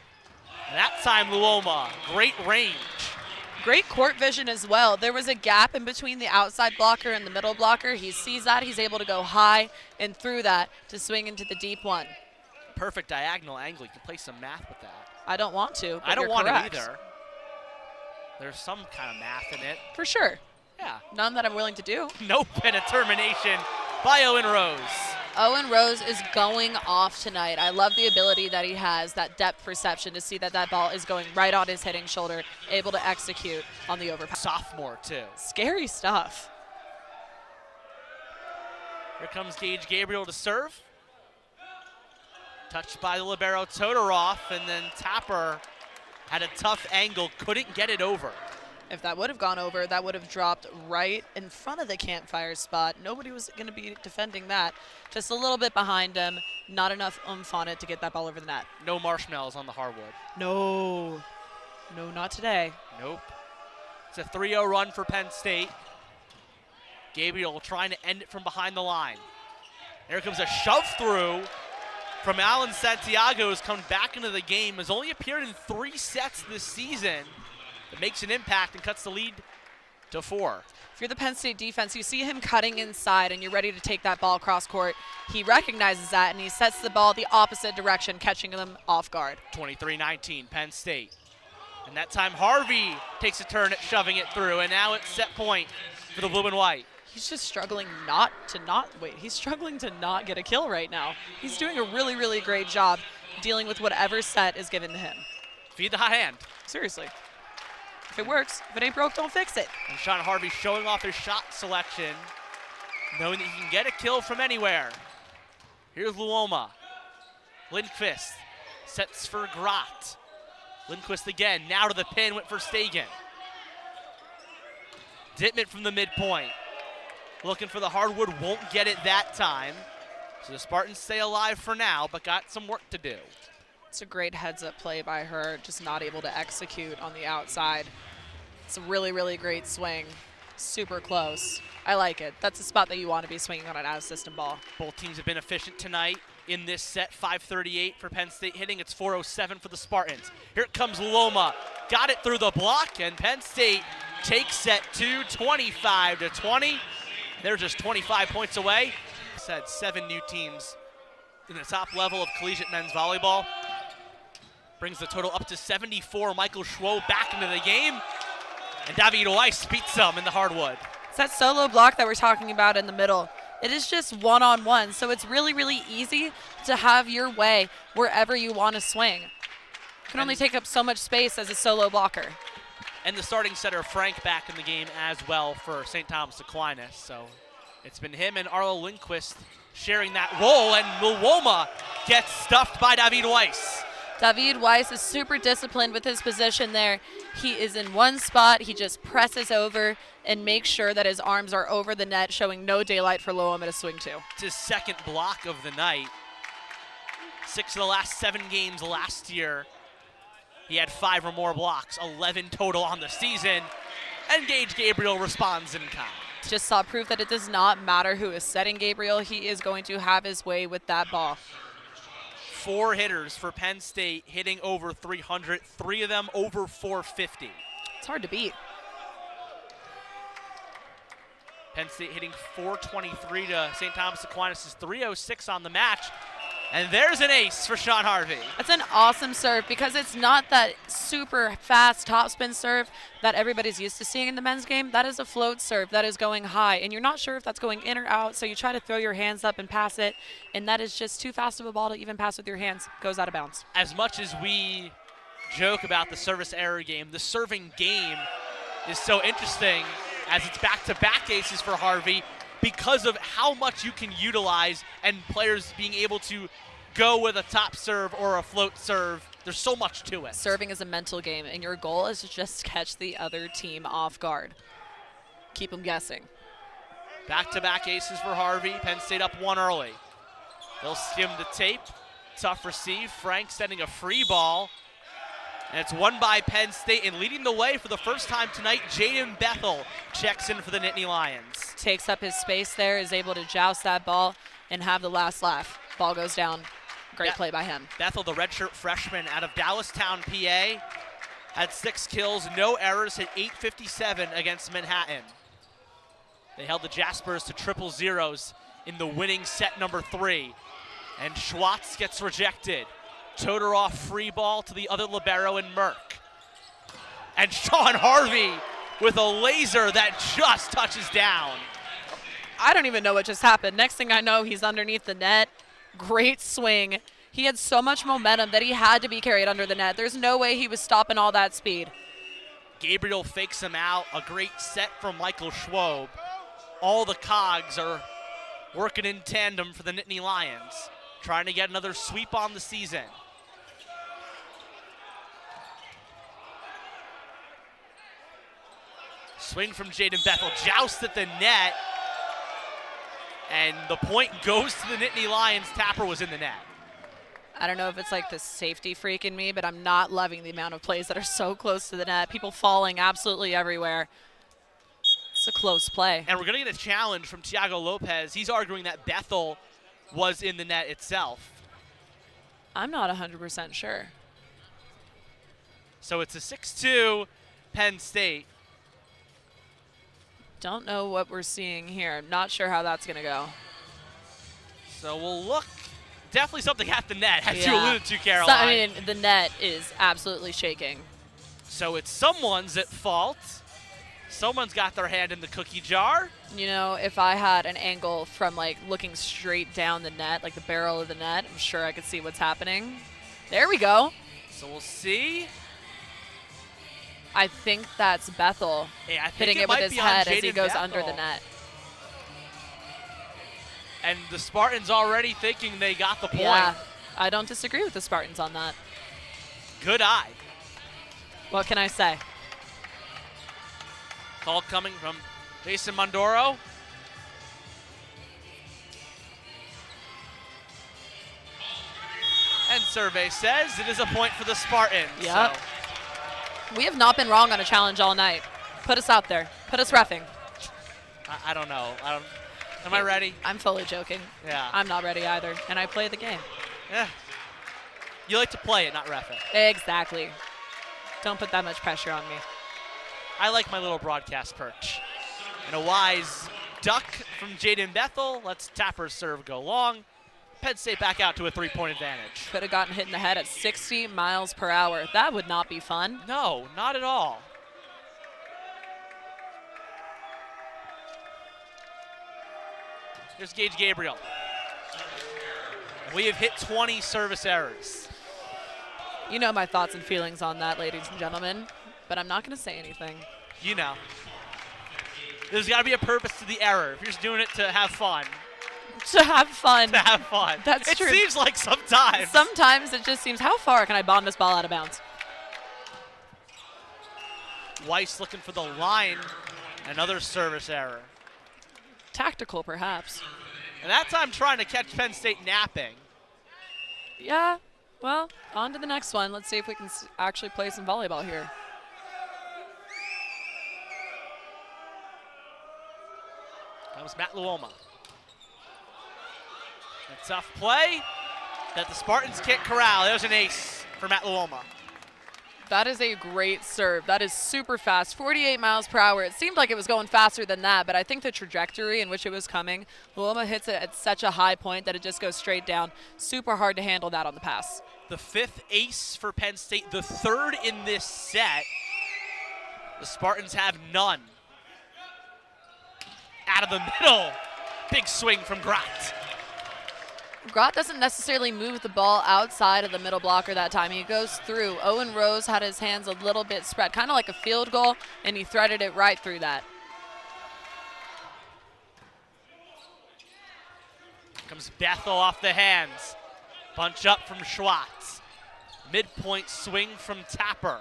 And that time, Loyola, great range. Great court vision as well. There was a gap in between the outside blocker and the middle blocker. He sees that. He's able to go high and through that to swing into the deep one. Perfect diagonal angle. You can play some math with that. I don't want to, but I don't you're want correct. it either. There's some kind of math in it. For sure. Yeah. None that I'm willing to do. Nope, and a termination by Owen Rose. Owen Rose is going off tonight. I love the ability that he has, that depth perception to see that that ball is going right on his hitting shoulder, able to execute on the overpass. Sophomore, too. Scary stuff. Here comes Gage Gabriel to serve. Touched by the libero Todorov, and then Tapper had a tough angle, couldn't get it over. If that would have gone over, that would have dropped right in front of the campfire spot. Nobody was going to be defending that. Just a little bit behind him, not enough oomph on it to get that ball over the net. No marshmallows on the hardwood. No. No, not today. Nope. It's a 3-0 run for Penn State. Gabriel trying to end it from behind the line. There comes a shove through from Alan Santiago, who's come back into the game, has only appeared in 3 sets this season. It makes an impact and cuts the lead to 4. If you're the Penn State defense, you see him cutting inside and you're ready to take that ball cross court. He recognizes that and he sets the ball the opposite direction, catching them off guard. 23-19, Penn State. And that time Harvey takes a turn at shoving it through, and now it's set point for the blue and white. He's just struggling He's struggling to not get a kill right now. He's doing a really, really great job dealing with whatever set is given to him. Feed the hot hand. Seriously. If it works, if it ain't broke, don't fix it. And Sean Harvey showing off his shot selection, knowing that he can get a kill from anywhere. Here's Loyola. Lindquist sets for Grott. Lindquist again, now to the pin, went for Stagen. Dittman from the midpoint. Looking for the hardwood, won't get it that time. So the Spartans stay alive for now, but got some work to do. It's a great heads-up play by her, just not able to execute on the outside. It's a really, really great swing. Super close. I like it. That's a spot that you want to be swinging on an out-of-system ball. Both teams have been efficient tonight in this set. 5:38 for Penn State hitting. It's 4:07 for the Spartans. Here comes Loma. Got it through the block, and Penn State takes set 2, 25-20. They're just 25 points away. Said 7 new teams in the top level of collegiate men's volleyball. Brings the total up to 74. Michael Schwo back into the game. And David Weiss beats them in the hardwood. It's that solo block that we're talking about in the middle. It is just one-on-one, so it's really, really easy to have your way wherever you want to swing. You can only take up so much space as a solo blocker. And the starting setter, Frank, back in the game as well for St. Thomas Aquinas. So it's been him and Arlo Lindquist sharing that role, and Loyola gets stuffed by David Weiss. David Weiss is super disciplined with his position there. He is in one spot. He just presses over and makes sure that his arms are over the net, showing no daylight for Loyola to swing to. It's his second block of the night. 6 of the last 7 games last year, he had 5 or more blocks, 11 total on the season. And Gage Gabriel responds in kind. Just saw proof that it does not matter who is setting Gabriel. He is going to have his way with that ball. 4 hitters for Penn State hitting over 300, 3 of them over 450. It's hard to beat. Penn State hitting 423 to St. Thomas Aquinas' 306 on the match. And there's an ace for Sean Harvey. That's an awesome serve because it's not that super fast topspin serve that everybody's used to seeing in the men's game. That is a float serve that is going high, and you're not sure if that's going in or out, so you try to throw your hands up and pass it, and that is just too fast of a ball to even pass with your hands. Goes out of bounds. As much as we joke about the service error game, the serving game is so interesting as it's back-to-back aces for Harvey, because of how much you can utilize and players being able to go with a top serve or a float serve. There's so much to it. Serving is a mental game, and your goal is to just catch the other team off guard. Keep them guessing. Back-to-back aces for Harvey. Penn State up 1 early. They'll skim the tape. Tough receive. Frank sending a free ball And it's won by Penn State, and leading the way for the first time tonight, Jaden Bethel checks in for the Nittany Lions. Takes up his space there, is able to joust that ball and have the last laugh. Ball goes down. Great play by him. Bethel, the redshirt freshman out of Dallastown, PA, had 6 kills, no errors, hit .857 against Manhattan. They held the Jaspers to triple zeros in the winning set number 3. And Schwartz gets rejected. Todorov free ball to the other libero in Merck. And Sean Harvey with a laser that just touches down. I don't even know what just happened. Next thing I know, he's underneath the net. Great swing. He had so much momentum that he had to be carried under the net. There's no way he was stopping all that speed. Gabriel fakes him out. A great set from Michael Schwob. All the cogs are working in tandem for the Nittany Lions, trying to get another sweep on the season. Swing from Jaden Bethel, joust at the net, and the point goes to the Nittany Lions. Tapper was in the net. I don't know if it's like the safety freak in me, but I'm not loving the amount of plays that are so close to the net. People falling absolutely everywhere. It's a close play. And we're going to get a challenge from Tiago Lopez. He's arguing that Bethel was in the net itself. I'm not 100% sure. So it's a 6-2 Penn State. Don't know what we're seeing here. Not sure how that's going to go. So we'll look. Definitely something at the net, as you alluded to, Caroline. So, I mean, the net is absolutely shaking. So it's someone's at fault. Someone's got their hand in the cookie jar. You know, if I had an angle from, like, looking straight down the net, like the barrel of the net, I'm sure I could see what's happening. There we go. So we'll see. I think that's Bethel hitting it with his head as he goes under the net. And the Spartans already thinking they got the point. Yeah, I don't disagree with the Spartans on that. Good eye. What can I say? Call coming from Jason Mondoro. And survey says it is a point for the Spartans. Yep. So. We have not been wrong on a challenge all night. Put us out there. Put us reffing. I don't know. Am I ready? I'm fully joking. Yeah. I'm not ready either, and I play the game. Yeah. You like to play it, not ref it. Exactly. Don't put that much pressure on me. I like my little broadcast perch. And a wise duck from Jaden Bethel. Lets Tapper's serve go long. Penn State back out to a 3-point advantage. Could have gotten hit in the head at 60 miles per hour. That would not be fun. No, not at all. Here's Gage Gabriel. We have hit 20 service errors. You know my thoughts and feelings on that, ladies and gentlemen, but I'm not going to say anything. You know. There's got to be a purpose to the error. If you're just doing it to have fun. To have fun. To have fun. That's true. It seems like sometimes. Sometimes it just seems, how far can I bomb this ball out of bounds? Weiss looking for the line. Another service error. Tactical, perhaps. And that time trying to catch Penn State napping. Yeah, well, on to the next one. Let's see if we can actually play some volleyball here. Comes Matt Luoma. A tough play that the Spartans can't corral. There's an ace for Matt Luoma. That is a great serve. That is super fast, 48 miles per hour. It seemed like it was going faster than that, but I think the trajectory in which it was coming, Luoma hits it at such a high point that it just goes straight down. Super hard to handle that on the pass. The 5th ace for Penn State, the 3rd in this set. The Spartans have none. Out of the middle, big swing from Grott. Grott doesn't necessarily move the ball outside of the middle blocker that time. He goes through. Owen Rose had his hands a little bit spread, kind of like a field goal, and he threaded it right through that. Comes Bethel off the hands. Bunch up from Schwartz. Midpoint swing from Tapper.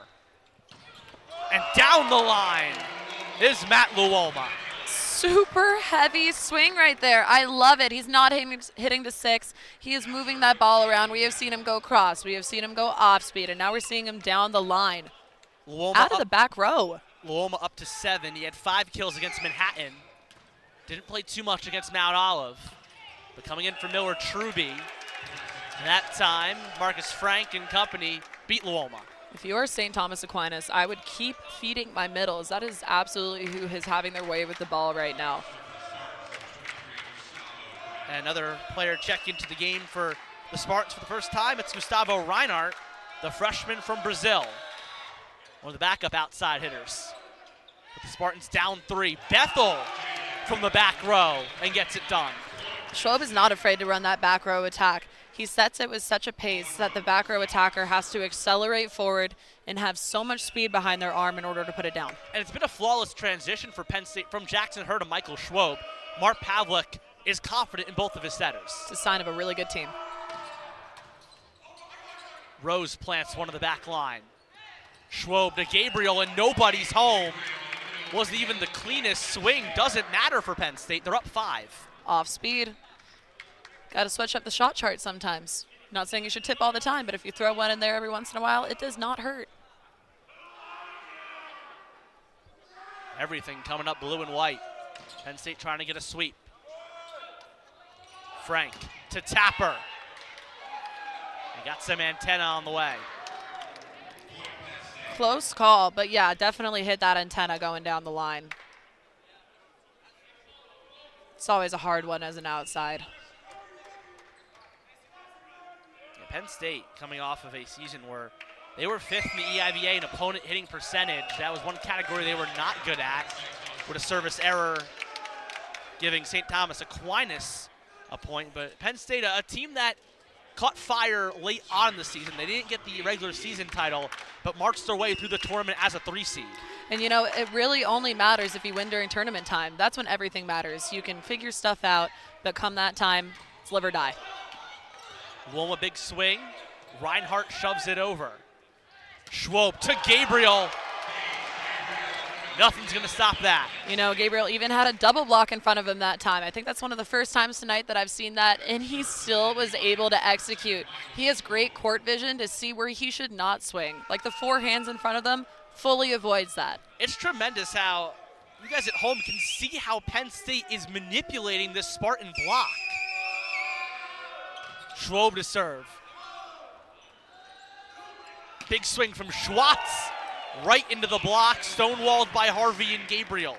And down the line is Matt Luoma. super heavy swing right there. I love it. He's not hitting to 6. He is moving that ball around. We have seen him go cross. We have seen him go off speed, and now we're seeing him down the line. Out of the back row. Loyola up to 7. He had 5 kills against Manhattan. Didn't play too much against Mount Olive. But coming in for Miller Truby, that time, Marcus Frank and company beat Loyola. If you're St. Thomas Aquinas, I would keep feeding my middles. That is absolutely who is having their way with the ball right now. Another player check into the game for the Spartans for the first time. It's Gustavo Reinhardt, the freshman from Brazil. One of the backup outside hitters. With the Spartans down 3. Bethel from the back row and gets it done. Schwab is not afraid to run that back row attack. He sets it with such a pace that the back row attacker has to accelerate forward and have so much speed behind their arm in order to put it down. And it's been a flawless transition for Penn State from Jackson Hurd to Michael Schwab. Mark Pavlik is confident in both of his setters. It's a sign of a really good team. Rose plants one of the back line. Schwab to Gabriel, and nobody's home. Wasn't even the cleanest swing. Doesn't matter for Penn State. They're up 5. Off speed. Got to switch up the shot chart sometimes. Not saying you should tip all the time, but if you throw one in there every once in a while, it does not hurt. Everything coming up blue and white. Penn State trying to get a sweep. Frank to Tapper. He got some antenna on the way. Close call, but yeah, definitely hit that antenna going down the line. It's always a hard one as an outside. Penn State coming off of a season where they were 5th in the EIVA in opponent hitting percentage. That was one category they were not good at, with a service error giving St. Thomas Aquinas a point. But Penn State, a team that caught fire late on in the season. They didn't get the regular season title, but marched their way through the tournament as a 3 seed. And you know, it really only matters if you win during tournament time. That's when everything matters. You can figure stuff out, but come that time, it's live or die. Loyola big swing. Reinhardt shoves it over. Schwab to Gabriel. Nothing's going to stop that. You know, Gabriel even had a double block in front of him that time. I think that's one of the first times tonight that I've seen that, and he still was able to execute. He has great court vision to see where he should not swing. Like the 4 hands in front of them fully avoids that. It's tremendous how you guys at home can see how Penn State is manipulating this Spartan block. Schwab to serve. Big swing from Schwartz. Right into the block, stonewalled by Harvey and Gabriel.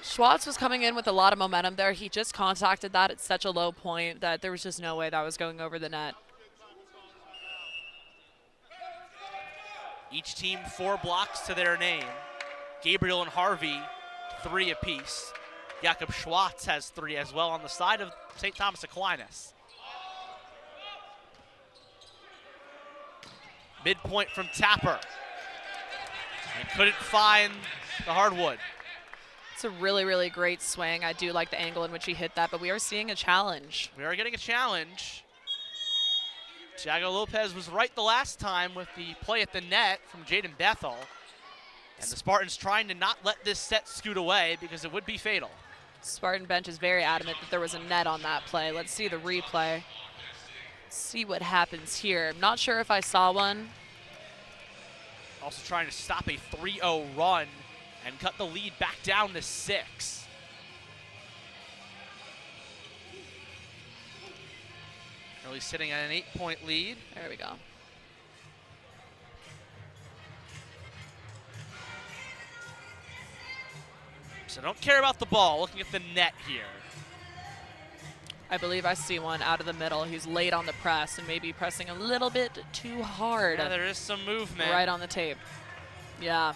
Schwartz was coming in with a lot of momentum there. He just contacted that at such a low point that there was just no way that was going over the net. Each team 4 blocks to their name. Gabriel and Harvey, 3 apiece. Jakob Schwartz has 3 as well on the side of St. Thomas Aquinas. Midpoint from Tapper. And couldn't find the hardwood. It's a really, really great swing. I do like the angle in which he hit that, but we are seeing a challenge. We are getting a challenge. Thiago Lopez was right the last time with the play at the net from Jaden Bethel. And the Spartans trying to not let this set scoot away because it would be fatal. Spartan bench is very adamant that there was a net on that play. Let's see the replay. See what happens here. I'm not sure if I saw one. Also trying to stop a 3-0 run and cut the lead back down to 6. Early sitting at an 8-point lead. There we go. So don't care about the ball, looking at the net here. I believe I see one out of the middle. He's late on the press and maybe pressing a little bit too hard. Yeah, there is some movement. Right on the tape. Yeah.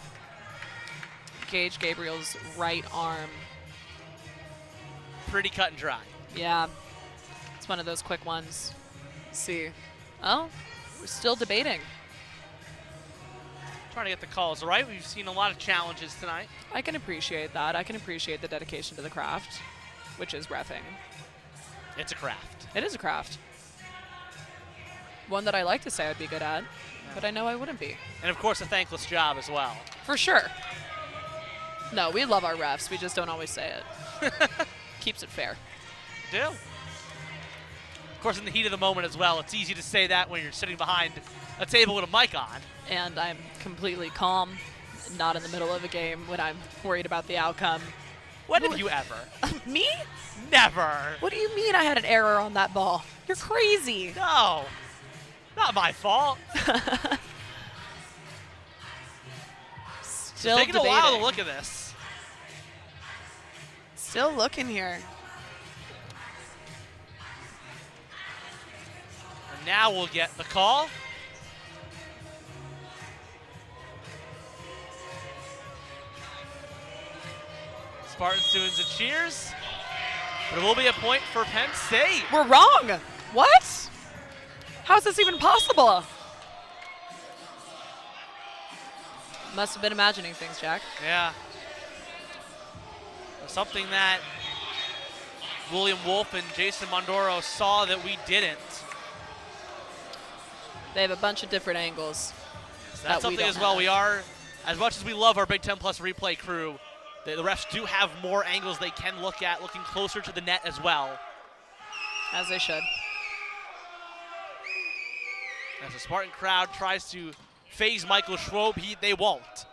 Gage Gabriel's right arm. Pretty cut and dry. Yeah. It's one of those quick ones. Let's see. Oh, we're still debating. Trying to get the calls right. We've seen a lot of challenges tonight. I can appreciate that. I can appreciate the dedication to the craft, which is reffing. It's a craft. It is a craft. One that I like to say I'd be good at, but I know I wouldn't be. And of course, a thankless job as well. For sure. No, we love our refs. We just don't always say it. Keeps it fair. Do. Of course, in the heat of the moment as well, it's easy to say that when you're sitting behind a table with a mic on. And I'm completely calm, not in the middle of a game when I'm worried about the outcome. When have you ever? Me? Never. What do you mean I had an error on that ball? You're crazy. No. Not my fault. Still it's taking debating. a while to look at this. Still looking here. And now we'll get the call. Spartans doing the cheers. But it will be a point for Penn State. We're wrong. What? How is this even possible? Must have been imagining things, Jack. Yeah. Something that William Wolf and Jason Mondoro saw that we didn't. They have a bunch of different angles. So that's something as well. We are, as much as we love our Big Ten Plus replay crew, the refs do have more angles they can look at, looking closer to the net as well. As they should. As the Spartan crowd tries to phase Michael Schwob, they won't.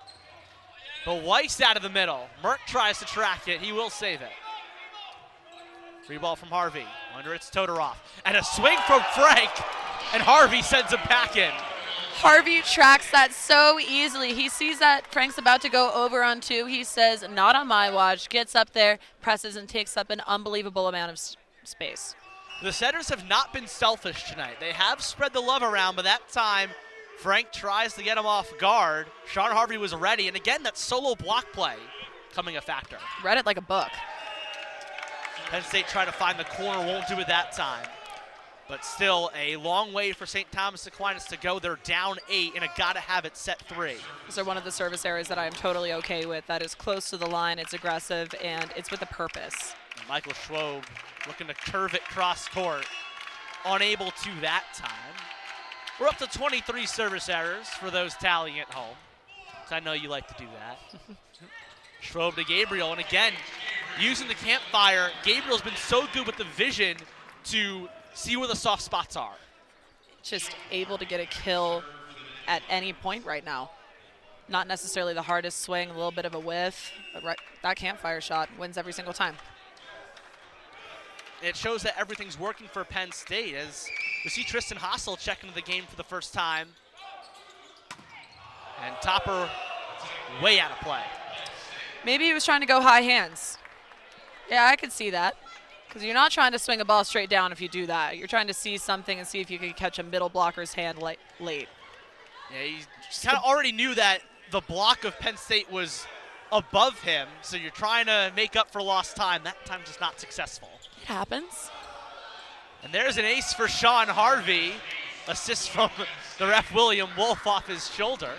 But Weiss out of the middle. Merck tries to track it. He will save it. Free ball from Harvey. Under it's Todorov. And a swing from Frank. And Harvey sends him back in. Harvey tracks that so easily. He sees that Frank's about to go over on 2. He says, not on my watch. Gets up there, presses, and takes up an unbelievable amount of space. The setters have not been selfish tonight. They have spread the love around, but that time Frank tries to get him off guard. Sean Harvey was ready, and again, that solo block play coming a factor. Read it like a book. Penn State trying to find the corner, won't do it that time. But still a long way for St. Thomas Aquinas to go. They're down 8 and a gotta have it set 3. These are one of the service areas that I am totally okay with. That is close to the line, it's aggressive, and it's with a purpose. And Michael Schwob looking to curve it cross court. Unable to that time. We're up to 23 service errors for those tallying at home. So I know you like to do that. Schwob to Gabriel, and again, using the campfire, Gabriel's been so good with the vision to see where the soft spots are. Just able to get a kill at any point right now. Not necessarily the hardest swing, a little bit of a whiff, but right, that campfire shot wins every single time. It shows that everything's working for Penn State as we see Tristan Hassel check into the game for the first time. And Topper way out of play. Maybe he was trying to go high hands. Yeah, I could see that. Because you're not trying to swing a ball straight down if you do that. You're trying to see something and see if you can catch a middle blocker's hand late. Yeah, he kind of already knew that the block of Penn State was above him, so you're trying to make up for lost time. That time just not successful. It happens. And there's an ace for Sean Harvey. Assist from the ref William Wolf off his shoulder.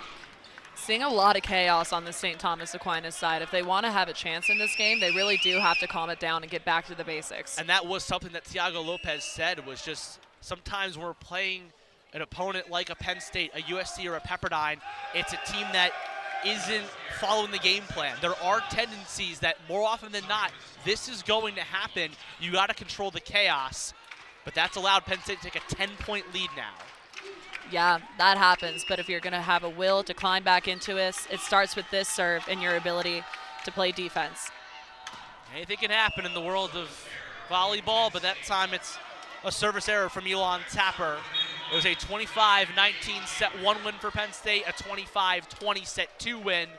Seeing a lot of chaos on the St. Thomas Aquinas side. If they want to have a chance in this game, they really do have to calm it down and get back to the basics. And that was something that Tiago Lopez said, was just sometimes when we're playing an opponent like a Penn State, a USC, or a Pepperdine, it's a team that isn't following the game plan. There are tendencies that more often than not, this is going to happen. You got to control the chaos. But that's allowed Penn State to take a 10-point lead now. Yeah, that happens. But if you're going to have a will to climb back into it starts with this serve and your ability to play defense. Anything can happen in the world of volleyball, but that time it's a service error from Elon Tapper. It was a 25-19 set 1 win for Penn State, a 25-20 set 2 win,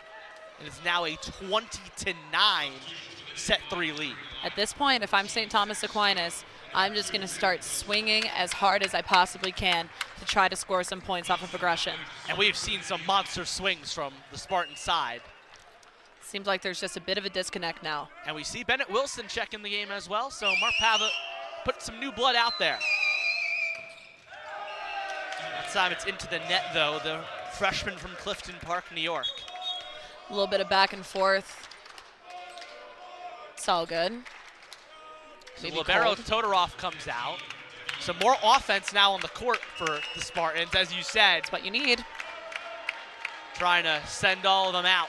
and it's now a 20-9 set 3 lead. At this point, if I'm St. Thomas Aquinas, I'm just going to start swinging as hard as I possibly can to try to score some points off of aggression. And we've seen some monster swings from the Spartan side. Seems like there's just a bit of a disconnect now. And we see Bennett Wilson checking the game as well, so Mark Pava put some new blood out there. That time it's into the net, though, the freshman from Clifton Park, New York. A little bit of back and forth. It's all good. So libero Todorov comes out. Some more offense now on the court for the Spartans, as you said. That's what you need. Trying to send all of them out.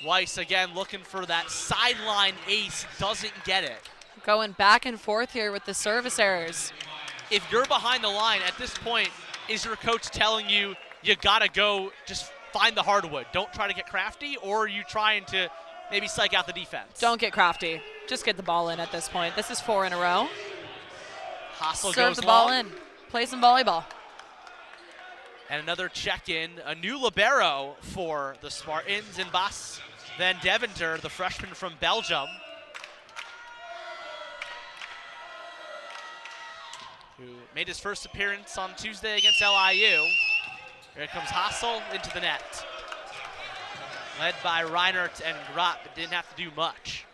Weiss again looking for that sideline ace, doesn't get it. Going back and forth here with the service errors. If you're behind the line at this point, is your coach telling you you gotta go just find the hardwood, don't try to get crafty, or are you trying to maybe psych out the defense? Don't get crafty. Just get the ball in at this point. This is 4 in a row. Hassel Serve goes the ball long. in. Play some volleyball. And another check-in, a new libero for the Spartans in Bas Van Deventer, the freshman from Belgium, who made his first appearance on Tuesday against LIU. Here comes Hassel into the net. Led by Reinert and Grott, but didn't have to do much.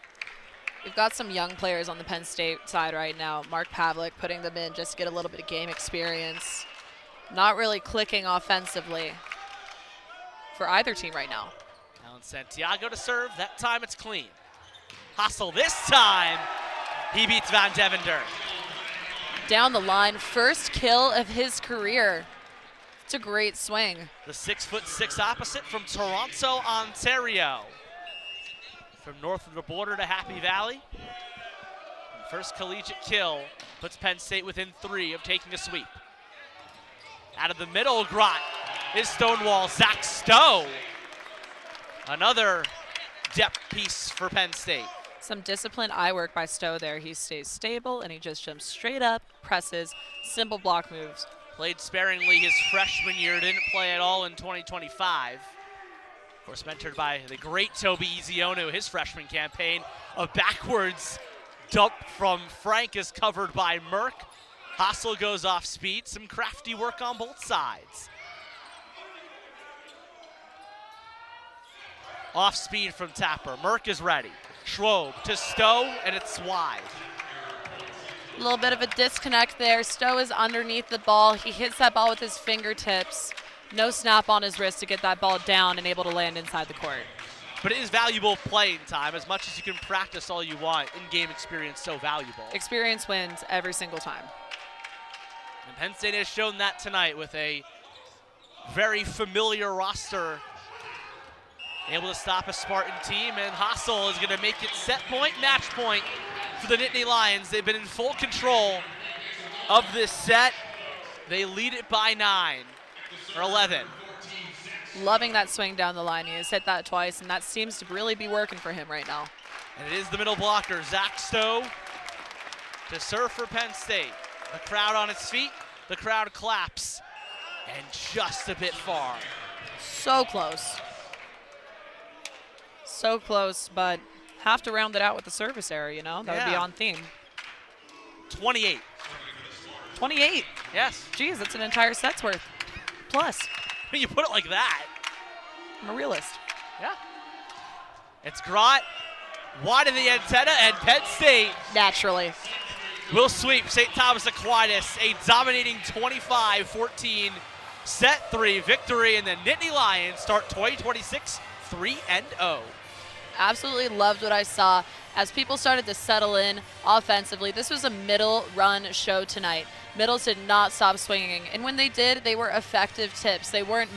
We've got some young players on the Penn State side right now. Mark Pavlik putting them in just to get a little bit of game experience. Not really clicking offensively for either team right now. Alan Santiago to serve. That time it's clean. Hassel this time. He beats Van Deventer. Down the line, first kill of his career. It's a great swing. The 6'6" opposite from Toronto, Ontario. From north of the border to Happy Valley. First collegiate kill puts Penn State within 3 of taking a sweep. Out of the middle, Grott is Stonewall. Zach Stowe. Another depth piece for Penn State. Some disciplined eye work by Stowe there. He stays stable and he just jumps straight up, presses, simple block moves. Played sparingly his freshman year, didn't play at all in 2025. Of course, mentored by the great Toby Ezionu, his freshman campaign. A backwards dump from Frank is covered by Merck. Hassel goes off speed, some crafty work on both sides. Off speed from Tapper, Merck is ready. Schwob to Stowe, and it's wide. A little bit of a disconnect there. Stowe is underneath the ball. He hits that ball with his fingertips. No snap on his wrist to get that ball down and able to land inside the court. But it is valuable playing time. As much as you can practice all you want, in-game experience so valuable. Experience wins every single time. And Penn State has shown that tonight with a very familiar roster. Able to stop a Spartan team, and Hassel is going to make it set point, match point for the Nittany Lions. They've been in full control of this set. They lead it by 9 or 11. Loving that swing down the line. He has hit that twice, and that seems to really be working for him right now. And it is the middle blocker, Zach Stowe, to serve for Penn State. The crowd on its feet, the crowd claps, and just a bit far. So close. So close, but have to round it out with the service error, you know? That would be on theme. 28. 28. Yes. Geez, that's an entire set's worth. Plus. When you put it like that. I'm a realist. Yeah. It's Grott, wide of the antenna, and Penn State Naturally. will sweep St. Thomas Aquinas, a dominating 25-14 set 3 victory, and the Nittany Lions start 2026 3-0. Absolutely loved what I saw as people started to settle in offensively. This was a middle run show tonight. Middles did not stop swinging, and when they did, they were effective tips. They weren't